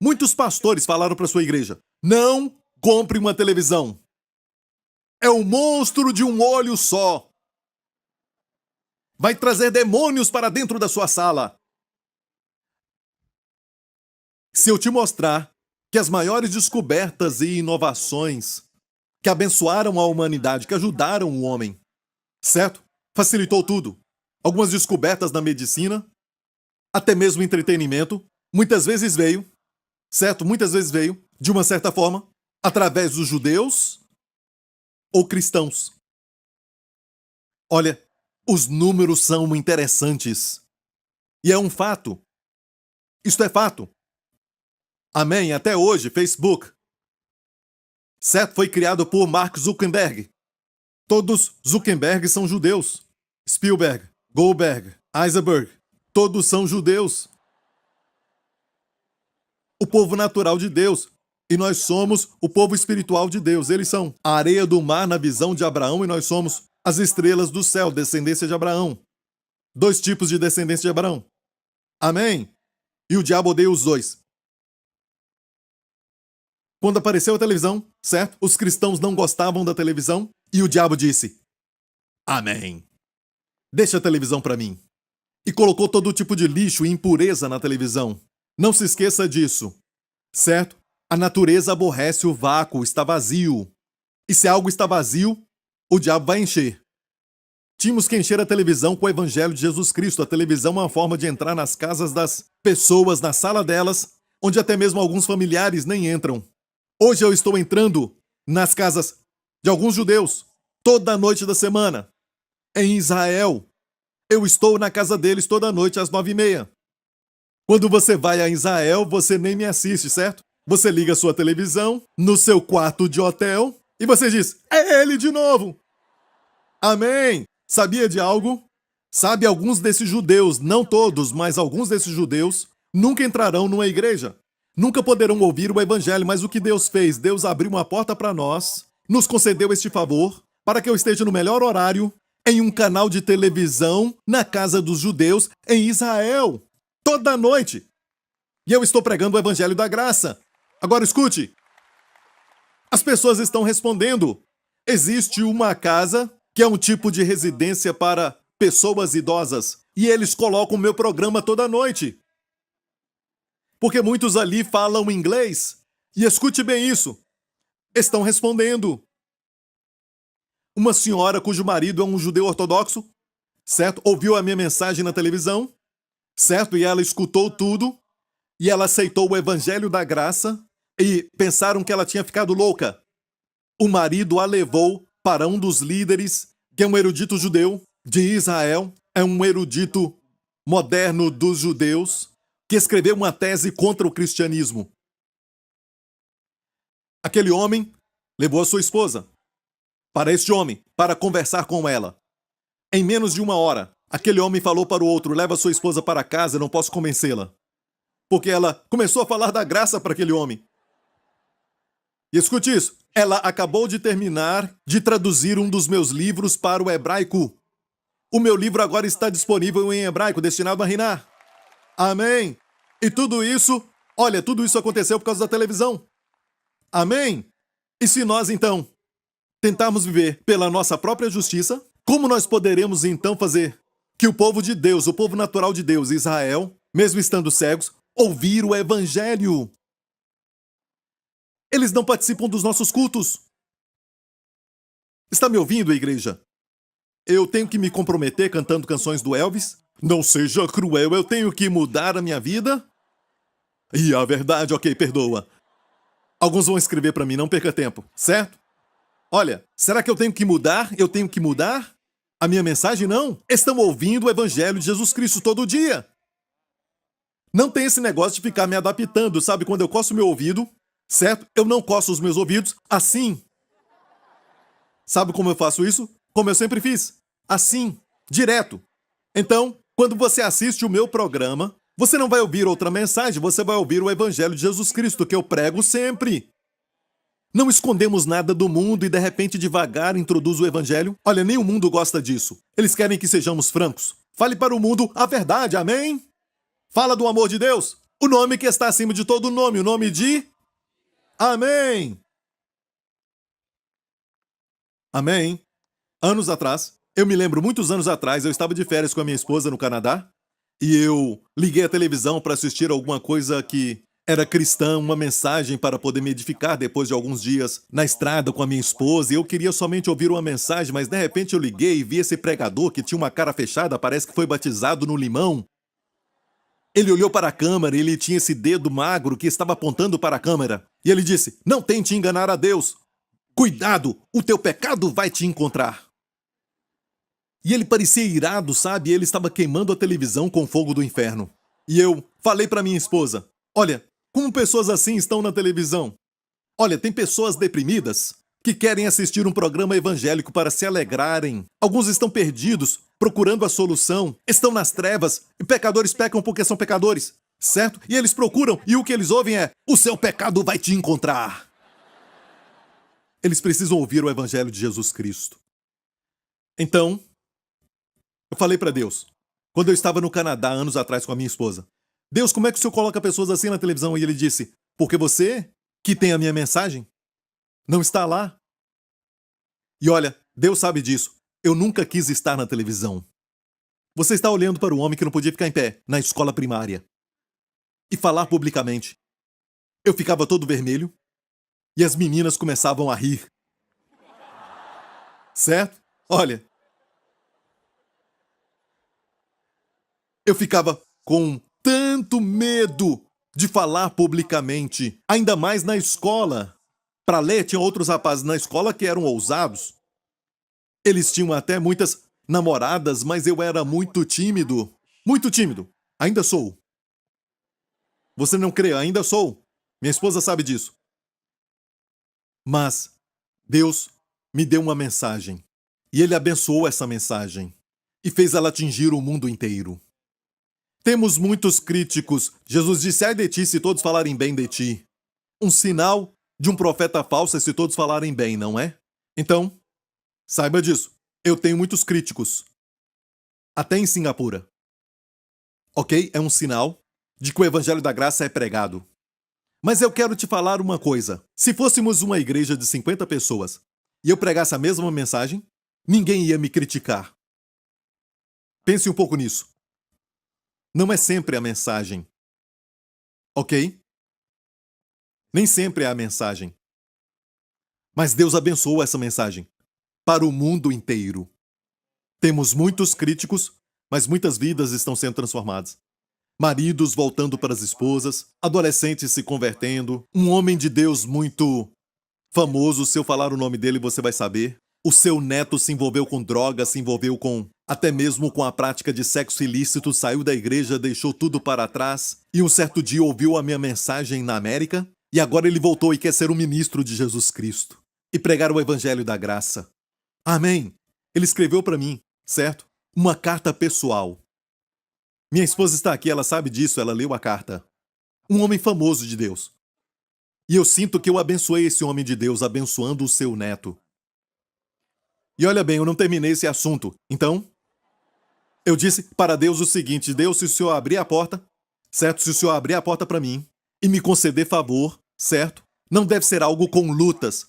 muitos pastores falaram para sua igreja, não compre uma televisão. É um monstro de um olho só. Vai trazer demônios para dentro da sua sala. Se eu te mostrar que as maiores descobertas e inovações que abençoaram a humanidade, que ajudaram o homem, certo? Facilitou tudo. Algumas descobertas na medicina, até mesmo entretenimento, muitas vezes veio, certo? Muitas vezes veio, de uma certa forma, através dos judeus ou cristãos. Olha, os números são interessantes. E é um fato. Isto é fato. Amém? Até hoje, Facebook, certo? Foi criado por Mark Zuckerberg. Todos Zuckerberg são judeus. Spielberg, Goldberg, Eisenberg, todos são judeus. O povo natural de Deus. E nós somos o povo espiritual de Deus. Eles são a areia do mar na visão de Abraão e nós somos as estrelas do céu, descendência de Abraão. Dois tipos de descendência de Abraão. Amém? E o diabo odeia os dois. Quando apareceu a televisão, certo? Os cristãos não gostavam da televisão e o diabo disse, amém. Deixa a televisão para mim. E colocou todo tipo de lixo e impureza na televisão. Não se esqueça disso, certo? A natureza aborrece o vácuo, está vazio. E se algo está vazio, o diabo vai encher. Tínhamos que encher a televisão com o evangelho de Jesus Cristo. A televisão é uma forma de entrar nas casas das pessoas, na sala delas, onde até mesmo alguns familiares nem entram. Hoje eu estou entrando nas casas de alguns judeus, toda noite da semana. Em Israel, eu estou na casa deles toda noite às 9h30. Quando você vai a Israel, você nem me assiste, certo? Você liga a sua televisão no seu quarto de hotel e você diz, é ele de novo. Amém. Sabia de algo? Sabe, alguns desses judeus, não todos, mas alguns desses judeus, nunca entrarão numa igreja. Nunca poderão ouvir o evangelho, mas o que Deus fez? Deus abriu uma porta para nós, nos concedeu este favor, para que eu esteja no melhor horário, em um canal de televisão, na casa dos judeus, em Israel. Toda noite. E eu estou pregando o evangelho da graça. Agora escute. As pessoas estão respondendo. Existe uma casa que é um tipo de residência para pessoas idosas. E eles colocam o meu programa toda noite. Porque muitos ali falam inglês. E escute bem isso. Estão respondendo. Uma senhora cujo marido é um judeu ortodoxo, certo? Ouviu a minha mensagem na televisão, certo? E ela escutou tudo. E ela aceitou o evangelho da graça. E pensaram que ela tinha ficado louca. O marido a levou para um dos líderes, que é um erudito judeu de Israel, é um erudito moderno dos judeus, que escreveu uma tese contra o cristianismo. Aquele homem levou a sua esposa para este homem, para conversar com ela. Em menos de uma hora, aquele homem falou para o outro: leva sua esposa para casa, não posso convencê-la. Porque ela começou a falar da graça para aquele homem. E escute isso, ela acabou de terminar de traduzir um dos meus livros para o hebraico. O meu livro agora está disponível em hebraico, destinado a reinar. Amém. E tudo isso, olha, tudo isso aconteceu por causa da televisão. Amém. E se nós, então, tentarmos viver pela nossa própria justiça, como nós poderemos, então, fazer que o povo de Deus, o povo natural de Deus, Israel, mesmo estando cegos, ouvir o evangelho? Eles não participam dos nossos cultos. Está me ouvindo, igreja? Eu tenho que me comprometer cantando canções do Elvis? Não seja cruel, eu tenho que mudar a minha vida? E a verdade, ok, perdoa. Alguns vão escrever para mim, não perca tempo, certo? Olha, será que eu tenho que mudar? Eu tenho que mudar? A minha mensagem não? Estão ouvindo o evangelho de Jesus Cristo todo dia. Não tem esse negócio de ficar me adaptando, sabe? Quando eu coço meu ouvido, certo? Eu não coço os meus ouvidos assim. Sabe como eu faço isso? Como eu sempre fiz. Assim, direto. Então, quando você assiste o meu programa, você não vai ouvir outra mensagem, você vai ouvir o evangelho de Jesus Cristo, que eu prego sempre. Não escondemos nada do mundo e de repente devagar introduz o evangelho. Olha, nem o mundo gosta disso. Eles querem que sejamos francos. Fale para o mundo a verdade, amém? Fala do amor de Deus. O nome que está acima de todo nome, o nome de... Amém! Amém? Anos atrás, eu me lembro, muitos anos atrás, eu estava de férias com a minha esposa no Canadá e eu liguei a televisão para assistir alguma coisa que era cristã, uma mensagem para poder me edificar depois de alguns dias na estrada com a minha esposa, e eu queria somente ouvir uma mensagem, mas de repente eu liguei e vi esse pregador que tinha uma cara fechada, parece que foi batizado no limão. Ele olhou para a câmera e ele tinha esse dedo magro que estava apontando para a câmera. E ele disse: não tente enganar a Deus. Cuidado, o teu pecado vai te encontrar. E ele parecia irado, sabe? Ele estava queimando a televisão com fogo do inferno. E eu falei para minha esposa: olha, como pessoas assim estão na televisão? Olha, tem pessoas deprimidas que querem assistir um programa evangélico para se alegrarem. Alguns estão perdidos, procurando a solução, estão nas trevas, e pecadores pecam porque são pecadores, certo? E eles procuram, e o que eles ouvem é: o seu pecado vai te encontrar. Eles precisam ouvir o evangelho de Jesus Cristo. Então, eu falei para Deus, quando eu estava no Canadá anos atrás com a minha esposa: Deus, como é que o Senhor coloca pessoas assim na televisão? E ele disse: porque você, que tem a minha mensagem, não está lá. E olha, Deus sabe disso. Eu nunca quis estar na televisão. Você está olhando para o homem que não podia ficar em pé na escola primária e falar publicamente. Eu ficava todo vermelho e as meninas começavam a rir. Certo? Olha, eu ficava com tanto medo de falar publicamente, ainda mais na escola. Para ler, tinha outros rapazes na escola que eram ousados. Eles tinham até muitas namoradas, mas eu era muito tímido. Muito tímido. Ainda sou. Você não crê, ainda sou. Minha esposa sabe disso. Mas Deus me deu uma mensagem. E Ele abençoou essa mensagem. E fez ela atingir o mundo inteiro. Temos muitos críticos. Jesus disse: ai de ti se todos falarem bem de ti. Um sinal de um profeta falso é se todos falarem bem, não é? Então, saiba disso. Eu tenho muitos críticos. Até em Singapura. Ok? É um sinal de que o evangelho da graça é pregado. Mas eu quero te falar uma coisa. Se fôssemos uma igreja de 50 pessoas e eu pregasse a mesma mensagem, ninguém ia me criticar. Pense um pouco nisso. Não é sempre a mensagem. Ok? Nem sempre é a mensagem. Mas Deus abençoou essa mensagem para o mundo inteiro. Temos muitos críticos, mas muitas vidas estão sendo transformadas. Maridos voltando para as esposas, adolescentes se convertendo, um homem de Deus muito famoso, se eu falar o nome dele você vai saber. O seu neto se envolveu com drogas, se envolveu com até mesmo com a prática de sexo ilícito, saiu da igreja, deixou tudo para trás e um certo dia ouviu a minha mensagem na América e agora ele voltou e quer ser um ministro de Jesus Cristo e pregar o evangelho da graça. Amém. Ele escreveu para mim, certo? Uma carta pessoal. Minha esposa está aqui, ela sabe disso, ela leu a carta. Um homem famoso de Deus. E eu sinto que eu abençoei esse homem de Deus, abençoando o seu neto. E olha bem, eu não terminei esse assunto. Então, eu disse para Deus o seguinte: Deus, se o Senhor abrir a porta, certo? Se o Senhor abrir a porta para mim e me conceder favor, certo? Não deve ser algo com lutas.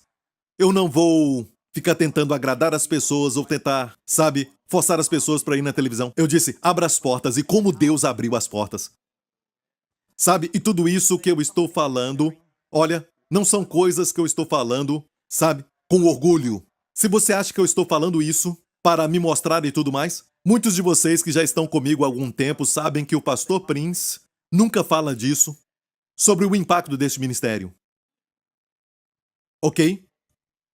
Eu não vou ficar tentando agradar as pessoas ou tentar, sabe, forçar as pessoas para ir na televisão. Eu disse, abra as portas, e como Deus abriu as portas. Sabe, e tudo isso que eu estou falando, olha, não são coisas que eu estou falando, sabe, com orgulho. Se você acha que eu estou falando isso para me mostrar e tudo mais, muitos de vocês que já estão comigo há algum tempo sabem que o pastor Prince nunca fala disso, sobre o impacto deste ministério. Ok?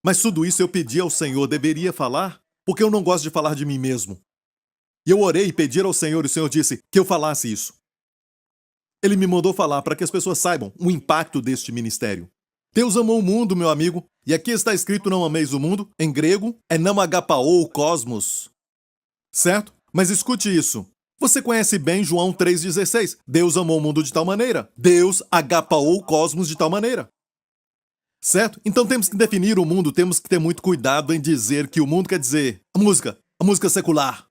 Mas tudo isso eu pedi ao Senhor, deveria falar, porque eu não gosto de falar de mim mesmo. E eu orei e pedi ao Senhor, e o Senhor disse que eu falasse isso. Ele me mandou falar para que as pessoas saibam o impacto deste ministério. Deus amou o mundo, meu amigo, e aqui está escrito não ameis o mundo, em grego é não agapaou o cosmos. Certo? Mas escute isso. Você conhece bem João 3,16. Deus amou o mundo de tal maneira. Deus agapaou o cosmos de tal maneira. Certo? Então temos que definir o mundo, temos que ter muito cuidado em dizer que o mundo quer dizer a música secular.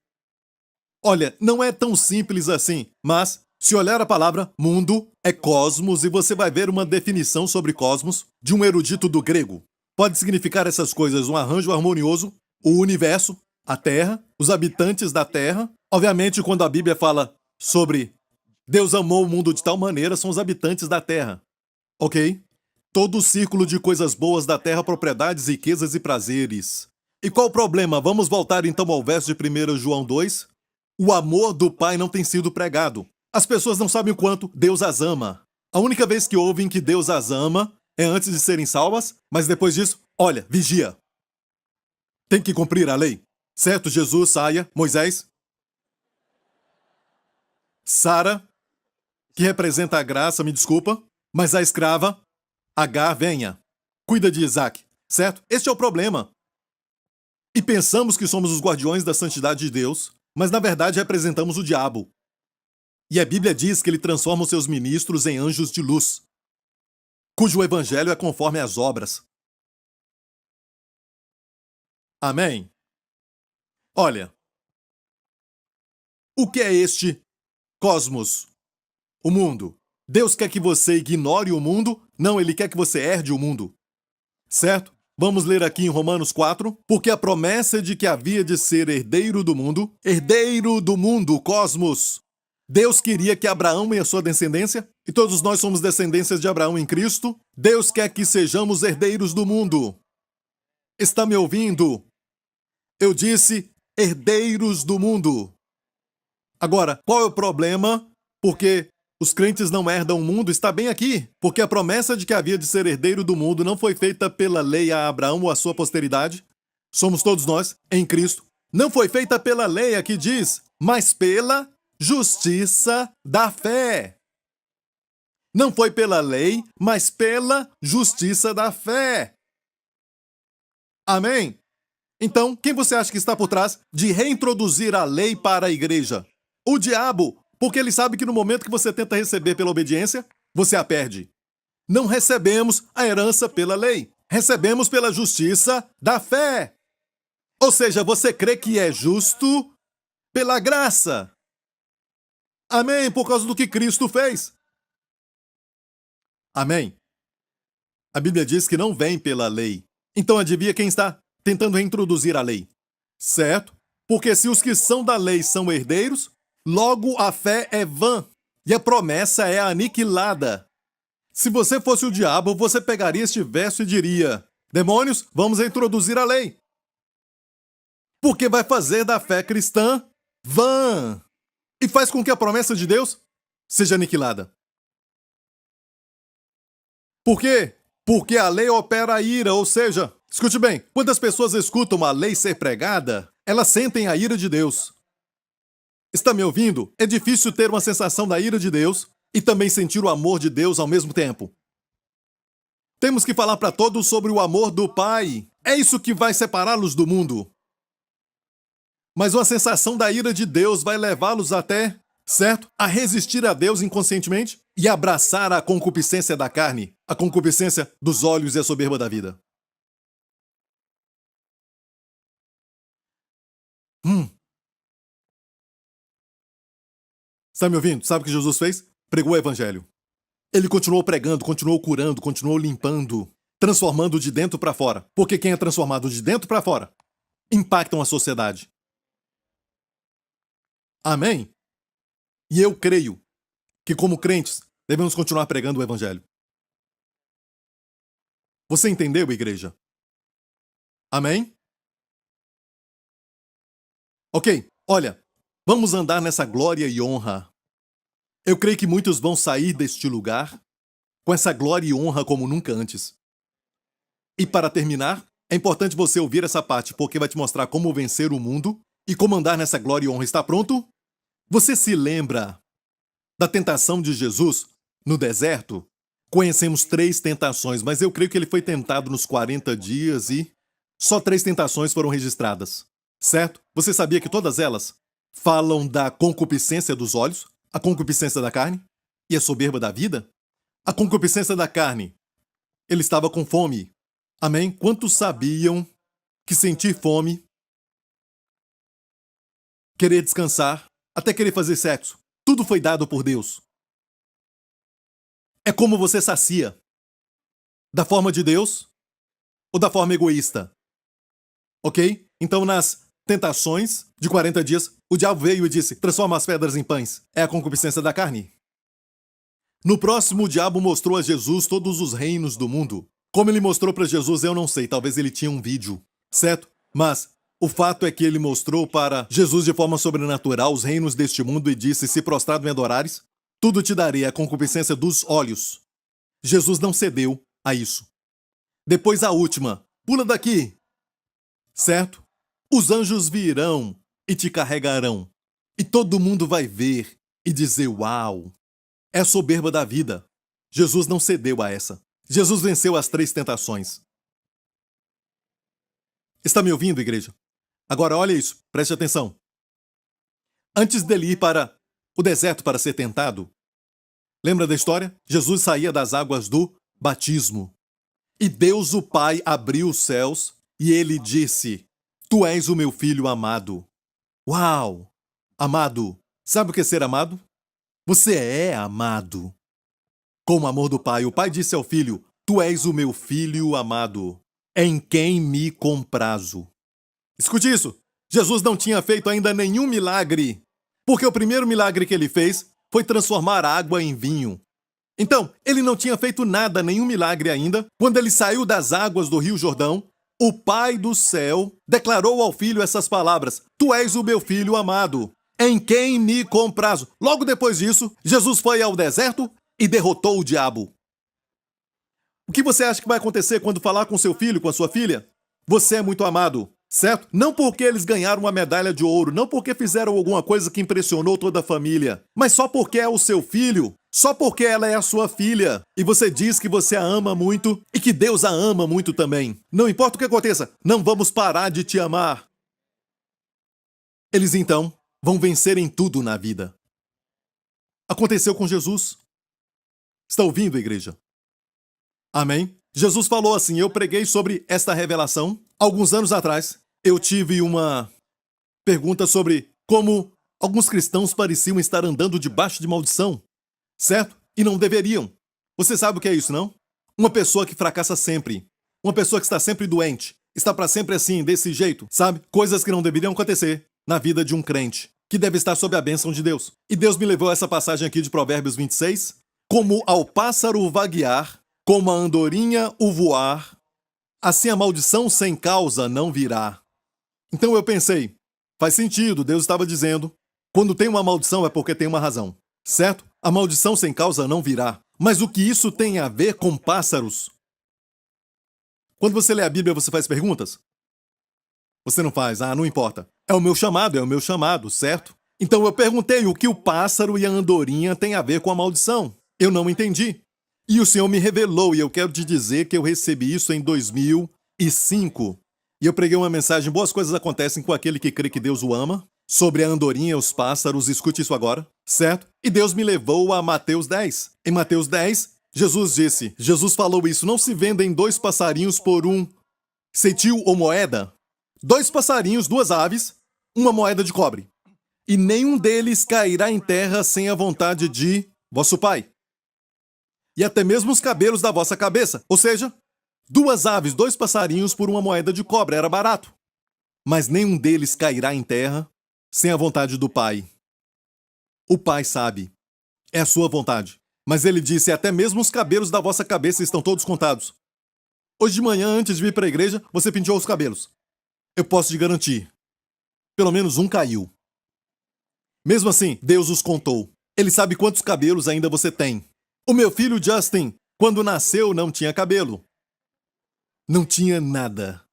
Olha, não é tão simples assim, mas se olhar a palavra mundo é cosmos e você vai ver uma definição sobre cosmos de um erudito do grego. Pode significar essas coisas, um arranjo harmonioso, o universo, a Terra, os habitantes da Terra. Obviamente, quando a Bíblia fala sobre Deus amou o mundo de tal maneira, são os habitantes da Terra. Ok? Todo o círculo de coisas boas da terra, propriedades, riquezas e prazeres. E qual o problema? Vamos voltar então ao verso de 1 João 2. O amor do Pai não tem sido pregado. As pessoas não sabem o quanto Deus as ama. A única vez que ouvem que Deus as ama é antes de serem salvas, mas depois disso, olha, vigia. Tem que cumprir a lei. Certo, Jesus, saia, Moisés. Sara, que representa a graça, me desculpa, mas a escrava, Agar, venha. Cuida de Isaac, certo? Este é o problema. E pensamos que somos os guardiões da santidade de Deus, mas na verdade representamos o diabo. E a Bíblia diz que ele transforma os seus ministros em anjos de luz, cujo evangelho é conforme as obras. Amém? Olha, o que é este cosmos? O mundo. Deus quer que você ignore o mundo? Não, ele quer que você herde o mundo. Certo? Vamos ler aqui em Romanos 4. Porque a promessa de que havia de ser herdeiro do mundo, cosmos. Deus queria que Abraão e a sua descendência, e todos nós somos descendências de Abraão em Cristo, Deus quer que sejamos herdeiros do mundo. Está me ouvindo? Eu disse herdeiros do mundo. Agora, qual é o problema? Porque os crentes não herdam o mundo, está bem aqui, porque a promessa de que havia de ser herdeiro do mundo não foi feita pela lei a Abraão ou a sua posteridade. Somos todos nós, em Cristo. Não foi feita pela lei, aqui diz, mas pela justiça da fé. Não foi pela lei, mas pela justiça da fé. Amém? Então, quem você acha que está por trás de reintroduzir a lei para a igreja? O diabo. Porque ele sabe que no momento que você tenta receber pela obediência, você a perde. Não recebemos a herança pela lei. Recebemos pela justiça da fé. Ou seja, você crê que é justo pela graça. Amém? Por causa do que Cristo fez. Amém? A Bíblia diz que não vem pela lei. Então adivinha quem está tentando reintroduzir a lei? Certo? Porque se os que são da lei são herdeiros, logo a fé é vã e a promessa é aniquilada. Se você fosse o diabo, você pegaria este verso e diria: demônios, vamos introduzir a lei. Porque vai fazer da fé cristã vã e faz com que a promessa de Deus seja aniquilada. Por quê? Porque a lei opera a ira, ou seja, escute bem, quando as pessoas escutam a lei ser pregada, elas sentem a ira de Deus. Está me ouvindo? É difícil ter uma sensação da ira de Deus e também sentir o amor de Deus ao mesmo tempo. Temos que falar para todos sobre o amor do Pai. É isso que vai separá-los do mundo. Mas uma sensação da ira de Deus vai levá-los até, certo? A resistir a Deus inconscientemente e abraçar a concupiscência da carne, a concupiscência dos olhos e a soberba da vida. Está me ouvindo? Sabe o que Jesus fez? Pregou o evangelho. Ele continuou pregando, continuou curando, continuou limpando, transformando de dentro para fora. Porque quem é transformado de dentro para fora impactam a sociedade. Amém? E eu creio que, como crentes, devemos continuar pregando o evangelho. Você entendeu, igreja? Amém? Ok, olha, vamos andar nessa glória e honra. Eu creio que muitos vão sair deste lugar com essa glória e honra como nunca antes. E para terminar, é importante você ouvir essa parte, porque vai te mostrar como vencer o mundo e como andar nessa glória e honra. Está pronto? Você se lembra da tentação de Jesus no deserto? Conhecemos 3 tentações, mas eu creio que ele foi tentado nos 40 dias e só 3 tentações foram registradas. Certo? Você sabia que todas elas falam da concupiscência dos olhos, a concupiscência da carne e a soberba da vida? A concupiscência da carne. Ele estava com fome. Amém? Quantos sabiam que sentir fome, querer descansar, até querer fazer sexo, tudo foi dado por Deus? É como você sacia. Da forma de Deus ou da forma egoísta? Ok? Então, nas tentações de 40 dias, o diabo veio e disse: transforma as pedras em pães. É a concupiscência da carne. No próximo, o diabo mostrou a Jesus todos os reinos do mundo. Como ele mostrou para Jesus, eu não sei. Talvez ele tinha um vídeo, certo? Mas o fato é que ele mostrou para Jesus de forma sobrenatural os reinos deste mundo e disse: se prostrado me adorares, tudo te darei, a concupiscência dos olhos. Jesus não cedeu a isso. Depois a última: pula daqui. Certo? Os anjos virão e te carregarão. E todo mundo vai ver e dizer: uau! É a soberba da vida. Jesus não cedeu a essa. Jesus venceu as 3 tentações. Está me ouvindo, igreja? Agora olha isso, preste atenção. Antes dele ir para o deserto para ser tentado, lembra da história? Jesus saía das águas do batismo. E Deus, o Pai, abriu os céus e ele disse: tu és o meu filho amado. Uau! Amado. Sabe o que é ser amado? Você é amado. Com o amor do Pai, o Pai disse ao Filho: tu és o meu filho amado, em quem me comprazo. Escute isso. Jesus não tinha feito ainda nenhum milagre, porque o primeiro milagre que ele fez foi transformar água em vinho. Então, ele não tinha feito nada, nenhum milagre ainda. Quando ele saiu das águas do Rio Jordão, o Pai do céu declarou ao Filho essas palavras: tu és o meu filho amado, em quem me comprazo. Logo depois disso, Jesus foi ao deserto e derrotou o diabo. O que você acha que vai acontecer quando falar com seu filho, com a sua filha? Você é muito amado, certo? Não porque eles ganharam uma medalha de ouro, não porque fizeram alguma coisa que impressionou toda a família, mas só porque é o seu filho, só porque ela é a sua filha. E você diz que você a ama muito e que Deus a ama muito também. Não importa o que aconteça, não vamos parar de te amar. Eles então vão vencer em tudo na vida. Aconteceu com Jesus. Está ouvindo, igreja? Amém? Jesus falou assim, eu preguei sobre esta revelação. Alguns anos atrás, eu tive uma pergunta sobre como alguns cristãos pareciam estar andando debaixo de maldição, certo? E não deveriam. Você sabe o que é isso, não? Uma pessoa que fracassa sempre. Uma pessoa que está sempre doente. Está para sempre assim, desse jeito, sabe? Coisas que não deveriam acontecer na vida de um crente, que deve estar sob a bênção de Deus. E Deus me levou a essa passagem aqui de Provérbios 26. Como ao pássaro o vaguear, como a andorinha o voar, assim a maldição sem causa não virá. Então eu pensei, faz sentido, Deus estava dizendo, quando tem uma maldição é porque tem uma razão, certo? A maldição sem causa não virá. Mas o que isso tem a ver com pássaros? Quando você lê a Bíblia, você faz perguntas? Você não faz, não importa. É o meu chamado, certo? Então eu perguntei o que o pássaro e a andorinha têm a ver com a maldição. Eu não entendi. E o Senhor me revelou, e eu quero te dizer que eu recebi isso em 2005. E eu preguei uma mensagem, boas coisas acontecem com aquele que crê que Deus o ama, sobre a andorinha e os pássaros, escute isso agora, certo? E Deus me levou a Mateus 10. Em Mateus 10, Jesus falou isso, não se vendem 2 passarinhos por um cetil ou moeda? 2 passarinhos, 2 aves, uma moeda de cobre. E nenhum deles cairá em terra sem a vontade de vosso Pai. E até mesmo os cabelos da vossa cabeça, ou seja, 2 aves, 2 passarinhos por uma moeda de cobre, era barato. Mas nenhum deles cairá em terra sem a vontade do Pai. O Pai sabe, é a sua vontade. Mas ele disse, até mesmo os cabelos da vossa cabeça estão todos contados. Hoje de manhã, antes de vir para a igreja, você penteou os cabelos. Eu posso te garantir, pelo menos um caiu. Mesmo assim, Deus os contou. Ele sabe quantos cabelos ainda você tem. O meu filho Justin, quando nasceu, não tinha cabelo. Não tinha nada.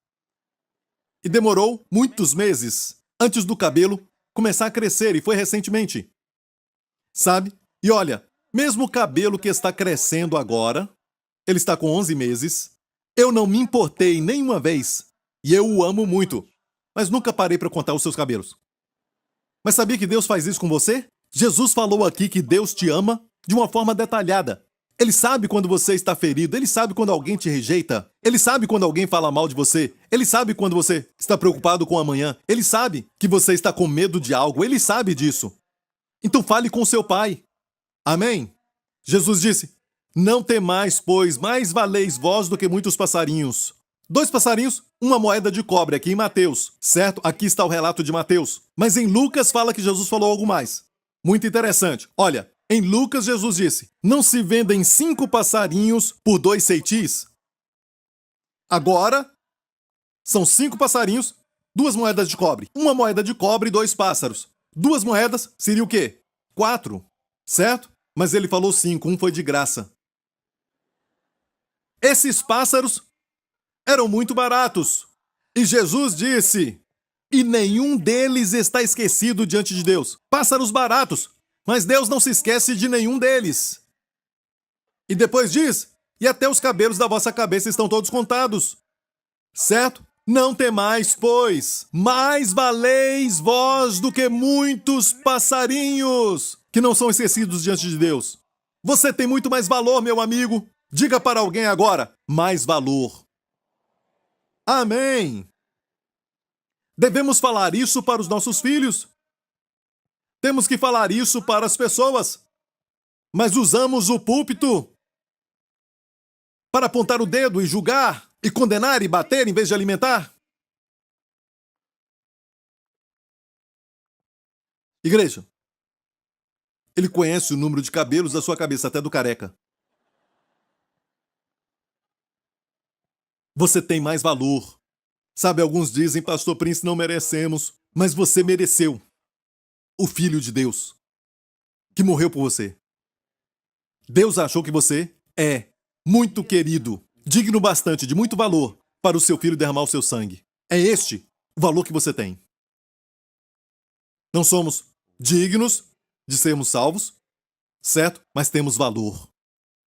E demorou muitos meses antes do cabelo começar a crescer, e foi recentemente. Sabe? E olha, mesmo o cabelo que está crescendo agora, ele está com 11 meses, eu não me importei nenhuma vez, e eu o amo muito, mas nunca parei para contar os seus cabelos. Mas sabia que Deus faz isso com você? Jesus falou aqui que Deus te ama de uma forma detalhada. Ele sabe quando você está ferido, ele sabe quando alguém te rejeita, ele sabe quando alguém fala mal de você, ele sabe quando você está preocupado com o amanhã, ele sabe que você está com medo de algo, ele sabe disso. Então fale com seu pai. Amém? Jesus disse, não temais, pois mais valeis vós do que muitos passarinhos. 2 passarinhos, uma moeda de cobre, aqui em Mateus, certo? Aqui está o relato de Mateus. Mas em Lucas fala que Jesus falou algo mais. Muito interessante. Olha, em Lucas Jesus disse, não se vendem 5 passarinhos por 2 ceitis? Agora, são 5 passarinhos, 2 moedas de cobre. Uma moeda de cobre e 2 pássaros. 2 moedas seria o quê? 4, certo? Mas ele falou 5, um foi de graça. Esses pássaros eram muito baratos. E Jesus disse, e nenhum deles está esquecido diante de Deus. Pássaros baratos, mas Deus não se esquece de nenhum deles. E depois diz, e até os cabelos da vossa cabeça estão todos contados. Certo? Não temais, pois, mais valeis vós do que muitos passarinhos, que não são esquecidos diante de Deus. Você tem muito mais valor, meu amigo. Diga para alguém agora, mais valor. Amém! Devemos falar isso para os nossos filhos. Temos que falar isso para as pessoas. Mas usamos o púlpito para apontar o dedo e julgar, e condenar e bater em vez de alimentar. Igreja, ele conhece o número de cabelos da sua cabeça, até do careca. Você tem mais valor. Sabe, alguns dizem, Pastor Prince, não merecemos, mas você mereceu. O Filho de Deus, que morreu por você. Deus achou que você é muito querido, digno bastante, de muito valor, para o seu filho derramar o seu sangue. É este o valor que você tem. Não somos dignos de sermos salvos, certo? Mas temos valor.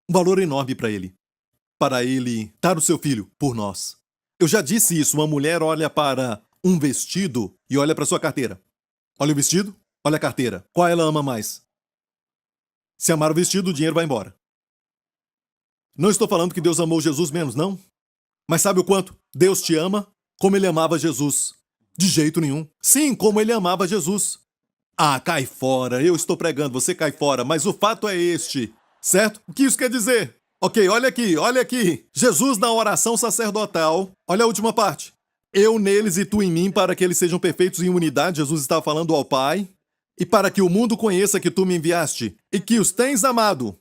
Um valor enorme para ele dar o seu filho por nós. Eu já disse isso, uma mulher olha para um vestido e olha para sua carteira. Olha o vestido, olha a carteira. Qual ela ama mais? Se amar o vestido, o dinheiro vai embora. Não estou falando que Deus amou Jesus menos, não. Mas sabe o quanto Deus te ama? Como ele amava Jesus. De jeito nenhum. Sim, como ele amava Jesus. Cai fora, eu estou pregando, você cai fora, mas o fato é este, certo? O que isso quer dizer? Ok, olha aqui, olha aqui. Jesus na oração sacerdotal. Olha a última parte. Eu neles e tu em mim, para que eles sejam perfeitos em unidade. Jesus estava falando ao Pai. E para que o mundo conheça que tu me enviaste e que os tens amado.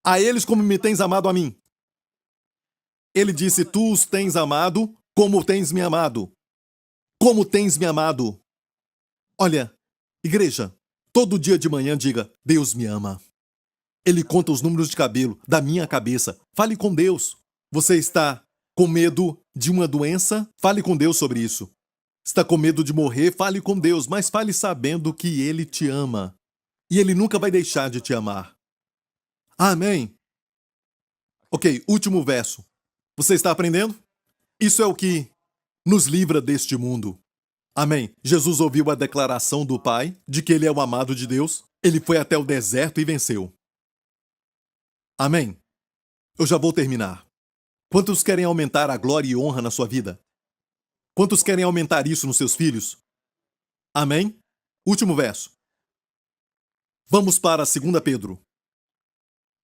A eles como me tens amado a mim. Ele disse, tu os tens amado como tens me amado. Como tens me amado. Olha, igreja, todo dia de manhã diga, Deus me ama. Ele conta os números de cabelo da minha cabeça. Fale com Deus. Você está com medo de uma doença? Fale com Deus sobre isso. Está com medo de morrer? Fale com Deus, mas fale sabendo que Ele te ama. E Ele nunca vai deixar de te amar. Amém. Ok, último verso. Você está aprendendo? Isso é o que nos livra deste mundo. Amém. Jesus ouviu a declaração do Pai de que Ele é o amado de Deus. Ele foi até o deserto e venceu. Amém. Eu já vou terminar. Quantos querem aumentar a glória e honra na sua vida? Quantos querem aumentar isso nos seus filhos? Amém? Último verso. Vamos para 2 Pedro.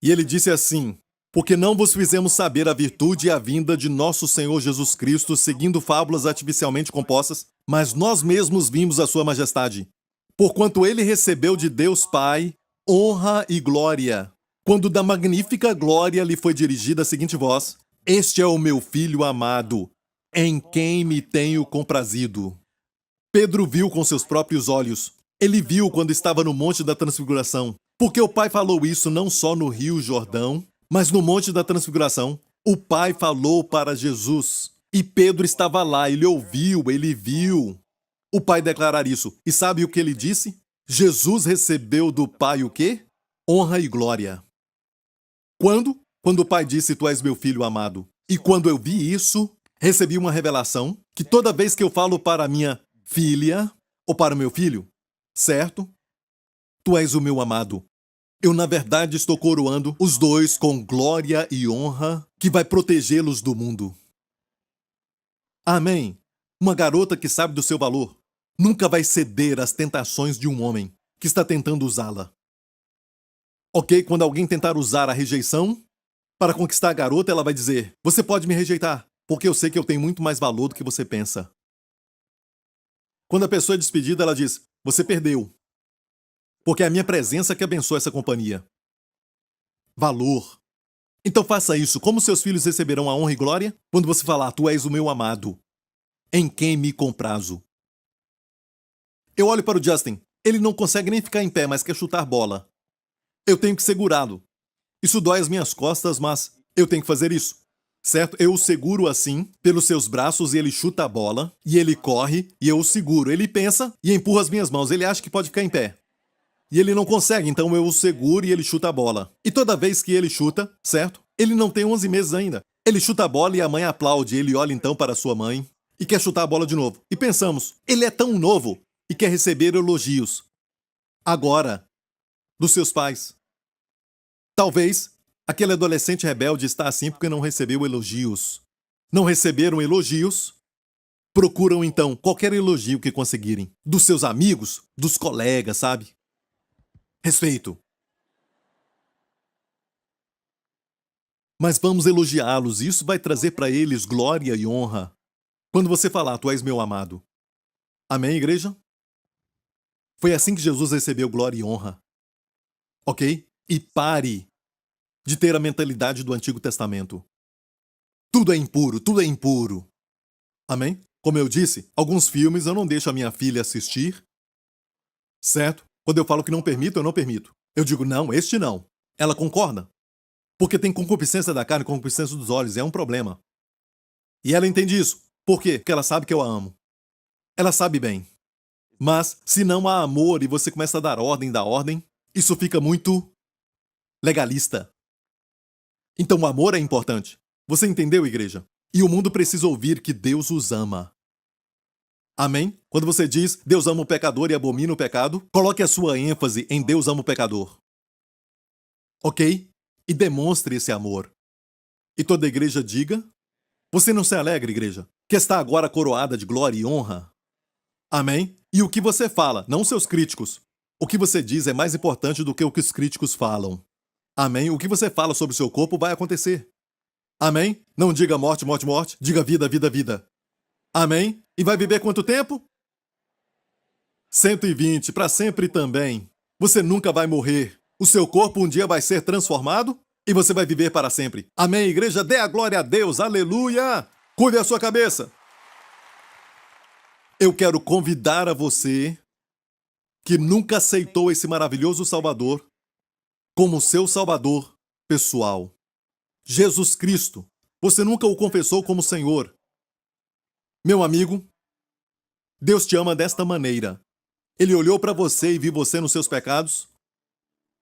E ele disse assim, porque não vos fizemos saber a virtude e a vinda de nosso Senhor Jesus Cristo, seguindo fábulas artificialmente compostas, mas nós mesmos vimos a sua majestade. Porquanto ele recebeu de Deus Pai honra e glória, quando da magnífica glória lhe foi dirigida a seguinte voz, este é o meu Filho amado, em quem me tenho comprazido. Pedro viu com seus próprios olhos. Ele viu quando estava no Monte da Transfiguração. Porque o Pai falou isso não só no Rio Jordão, mas no Monte da Transfiguração. O Pai falou para Jesus. E Pedro estava lá, ele ouviu, ele viu o Pai declarar isso. E sabe o que ele disse? Jesus recebeu do Pai o quê? Honra e glória. Quando? Quando o Pai disse, tu és meu Filho amado. E quando eu vi isso, recebi uma revelação que toda vez que eu falo para minha filha ou para o meu filho, certo? Tu és o meu amado. Eu, na verdade, estou coroando os dois com glória e honra que vai protegê-los do mundo. Amém. Uma garota que sabe do seu valor nunca vai ceder às tentações de um homem que está tentando usá-la. Ok, quando alguém tentar usar a rejeição para conquistar a garota, ela vai dizer, você pode me rejeitar, porque eu sei que eu tenho muito mais valor do que você pensa. Quando a pessoa é despedida, ela diz, você perdeu. Porque é a minha presença que abençoa essa companhia. Valor. Então faça isso. Como seus filhos receberão a honra e glória? Quando você falar, tu és o meu amado, em quem me comprazo. Eu olho para o Justin. Ele não consegue nem ficar em pé, mas quer chutar bola. Eu tenho que segurá-lo. Isso dói as minhas costas, mas eu tenho que fazer isso. Certo? Eu o seguro assim, pelos seus braços, e ele chuta a bola, e ele corre, e eu o seguro. Ele pensa e empurra as minhas mãos. Ele acha que pode ficar em pé. E ele não consegue, então eu o seguro e ele chuta a bola. E toda vez que ele chuta, certo? Ele não tem 11 meses ainda. Ele chuta a bola e a mãe aplaude. Ele olha então para sua mãe e quer chutar a bola de novo. E pensamos, ele é tão novo e quer receber elogios. Agora, dos seus pais. Talvez aquele adolescente rebelde está assim porque não recebeu elogios. Não receberam elogios, procuram então qualquer elogio que conseguirem. Dos seus amigos, dos colegas, sabe? Respeito. Mas vamos elogiá-los, e isso vai trazer para eles glória e honra. Quando você falar, tu és meu amado. Amém, igreja? Foi assim que Jesus recebeu glória e honra. Ok? E pare de ter a mentalidade do Antigo Testamento. Tudo é impuro, tudo é impuro. Amém? Como eu disse, alguns filmes eu não deixo a minha filha assistir. Certo? Quando eu falo que não permito, eu não permito. Eu digo, não, este não. Ela concorda. Porque tem concupiscência da carne, concupiscência dos olhos, é um problema. E ela entende isso. Por quê? Porque ela sabe que eu a amo. Ela sabe bem. Mas, se não há amor e você começa a dar ordem da ordem, isso fica muito legalista. Então o amor é importante. Você entendeu, igreja? E o mundo precisa ouvir que Deus os ama. Amém? Quando você diz Deus ama o pecador e abomina o pecado, coloque a sua ênfase em Deus ama o pecador. Ok? E demonstre esse amor. E toda a igreja diga, você não se alegra, igreja, que está agora coroada de glória e honra? Amém? E o que você fala, não seus críticos. O que você diz é mais importante do que o que os críticos falam. Amém? O que você fala sobre o seu corpo vai acontecer. Amém? Não diga morte, morte, morte. Diga vida, vida, vida. Amém? E vai viver quanto tempo? 120, para sempre também. Você nunca vai morrer. O seu corpo um dia vai ser transformado e você vai viver para sempre. Amém, igreja? Dê a glória a Deus. Aleluia! Curve a sua cabeça. Eu quero convidar a você que nunca aceitou esse maravilhoso Salvador como seu Salvador pessoal. Jesus Cristo. Você nunca o confessou como Senhor. Meu amigo, Deus te ama desta maneira. Ele olhou para você e viu você nos seus pecados,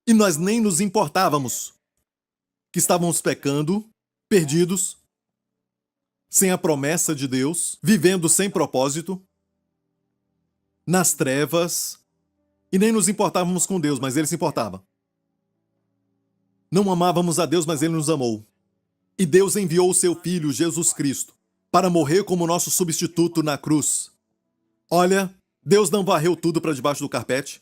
e nós nem nos importávamos que estávamos pecando, perdidos, sem a promessa de Deus, vivendo sem propósito, nas trevas, e nem nos importávamos com Deus, mas Ele se importava. Não amávamos a Deus, mas Ele nos amou. E Deus enviou o seu Filho, Jesus Cristo, para morrer como nosso substituto na cruz. Olha, Deus não varreu tudo para debaixo do carpete.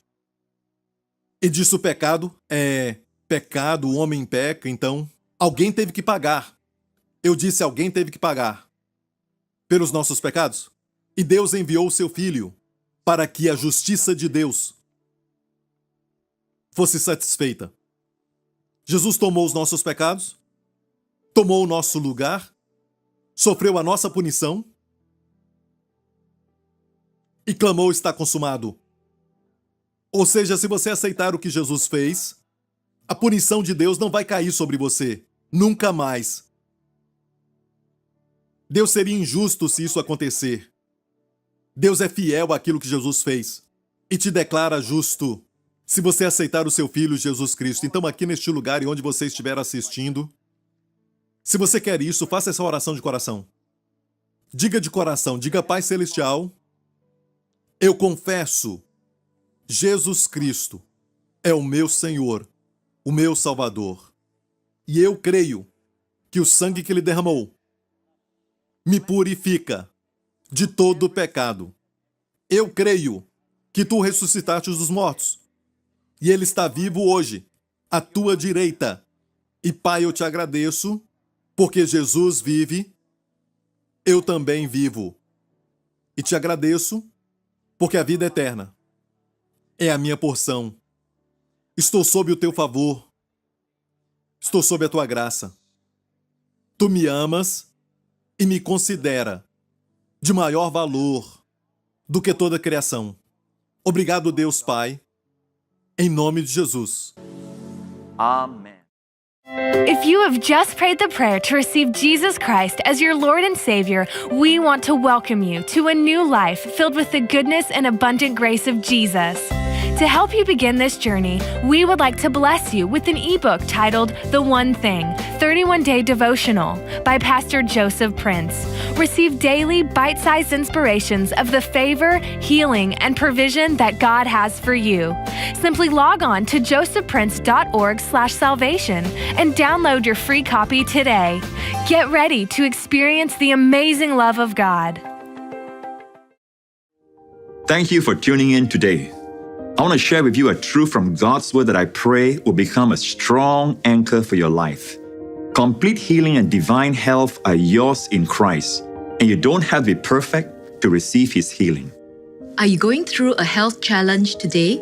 E disse o pecado é pecado, o homem peca, então alguém teve que pagar. Eu disse alguém teve que pagar pelos nossos pecados. E Deus enviou o seu Filho para que a justiça de Deus fosse satisfeita. Jesus tomou os nossos pecados, tomou o nosso lugar, sofreu a nossa punição e clamou: está consumado. Ou seja, se você aceitar o que Jesus fez, a punição de Deus não vai cair sobre você. Nunca mais. Deus seria injusto se isso acontecer. Deus é fiel àquilo que Jesus fez e te declara justo se você aceitar o seu Filho Jesus Cristo. Então, aqui neste lugar e onde você estiver assistindo, se você quer isso, faça essa oração de coração. Diga de coração, diga: Pai Celestial, eu confesso, Jesus Cristo é o meu Senhor, o meu Salvador. E eu creio que o sangue que Ele derramou me purifica de todo pecado. Eu creio que Tu ressuscitaste dos mortos e Ele está vivo hoje, à Tua direita. E Pai, eu Te agradeço, porque Jesus vive, eu também vivo. E Te agradeço, porque a vida eterna é a minha porção. Estou sob o Teu favor. Estou sob a Tua graça. Tu me amas e me considera de maior valor do que toda a criação. Obrigado, Deus Pai, em nome de Jesus. Amen. If you have just prayed the prayer to receive Jesus Christ as your Lord and Savior, we want to welcome you to a new life filled with the goodness and abundant grace of Jesus. To help you begin this journey, we would like to bless you with an ebook titled The One Thing, 31-Day Devotional by Pastor Joseph Prince. Receive daily bite-sized inspirations of the favor, healing, and provision that God has for you. Simply log on to josephprince.org/salvation and download your free copy today. Get ready to experience the amazing love of God. Thank you for tuning in today. I want to share with you a truth from God's Word that I pray will become a strong anchor for your life. Complete healing and divine health are yours in Christ, and you don't have to be perfect to receive His healing. Are you going through a health challenge today?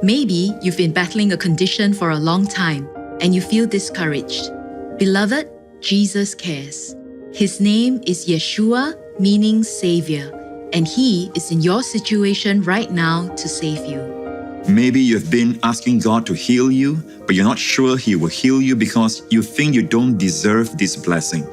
Maybe you've been battling a condition for a long time and you feel discouraged. Beloved, Jesus cares. His name is Yeshua, meaning Savior, and He is in your situation right now to save you. Maybe you've been asking God to heal you, but you're not sure He will heal you because you think you don't deserve this blessing.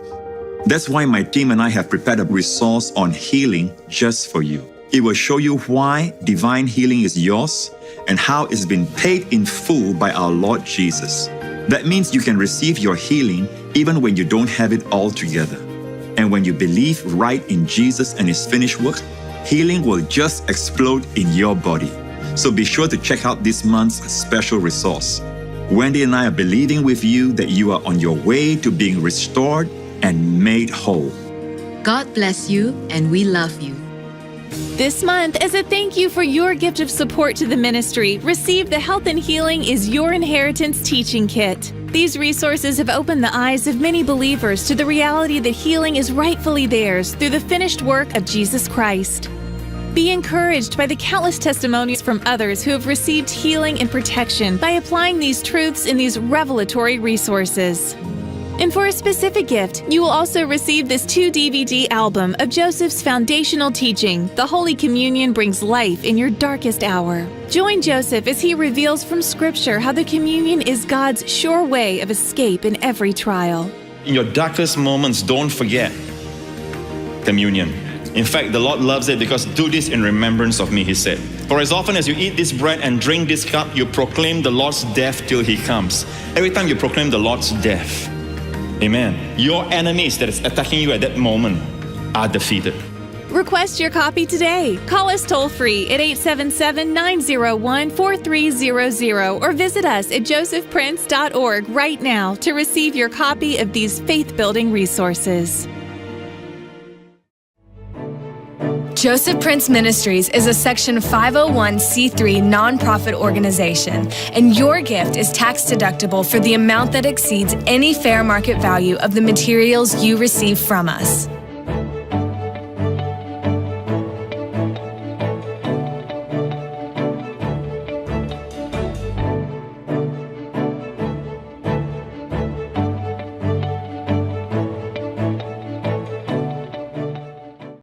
That's why my team and I have prepared a resource on healing just for you. It will show you why divine healing is yours and how it's been paid in full by our Lord Jesus. That means you can receive your healing even when you don't have it all together. And when you believe right in Jesus and His finished work, healing will just explode in your body. So be sure to check out this month's special resource. Wendy and I are believing with you that you are on your way to being restored and made whole. God bless you, and we love you. This month, as a thank you for your gift of support to the ministry, receive the Health and Healing is Your Inheritance teaching kit. These resources have opened the eyes of many believers to the reality that healing is rightfully theirs through the finished work of Jesus Christ. Be encouraged by the countless testimonies from others who have received healing and protection by applying these truths in these revelatory resources. And for a specific gift, you will also receive this 2-DVD album of Joseph's foundational teaching, The Holy Communion Brings Life in Your Darkest Hour. Join Joseph as he reveals from Scripture how the communion is God's sure way of escape in every trial. In your darkest moments, don't forget communion. In fact, the Lord loves it because do this in remembrance of me, he said. For as often as you eat this bread and drink this cup, you proclaim the Lord's death till he comes. Every time you proclaim the Lord's death, amen, your enemies that is attacking you at that moment are defeated. Request your copy today. Call us toll-free at 877-901-4300 or visit us at josephprince.org right now to receive your copy of these faith-building resources. Joseph Prince Ministries is a Section 501c3 nonprofit organization, and your gift is tax deductible for the amount that exceeds any fair market value of the materials you receive from us.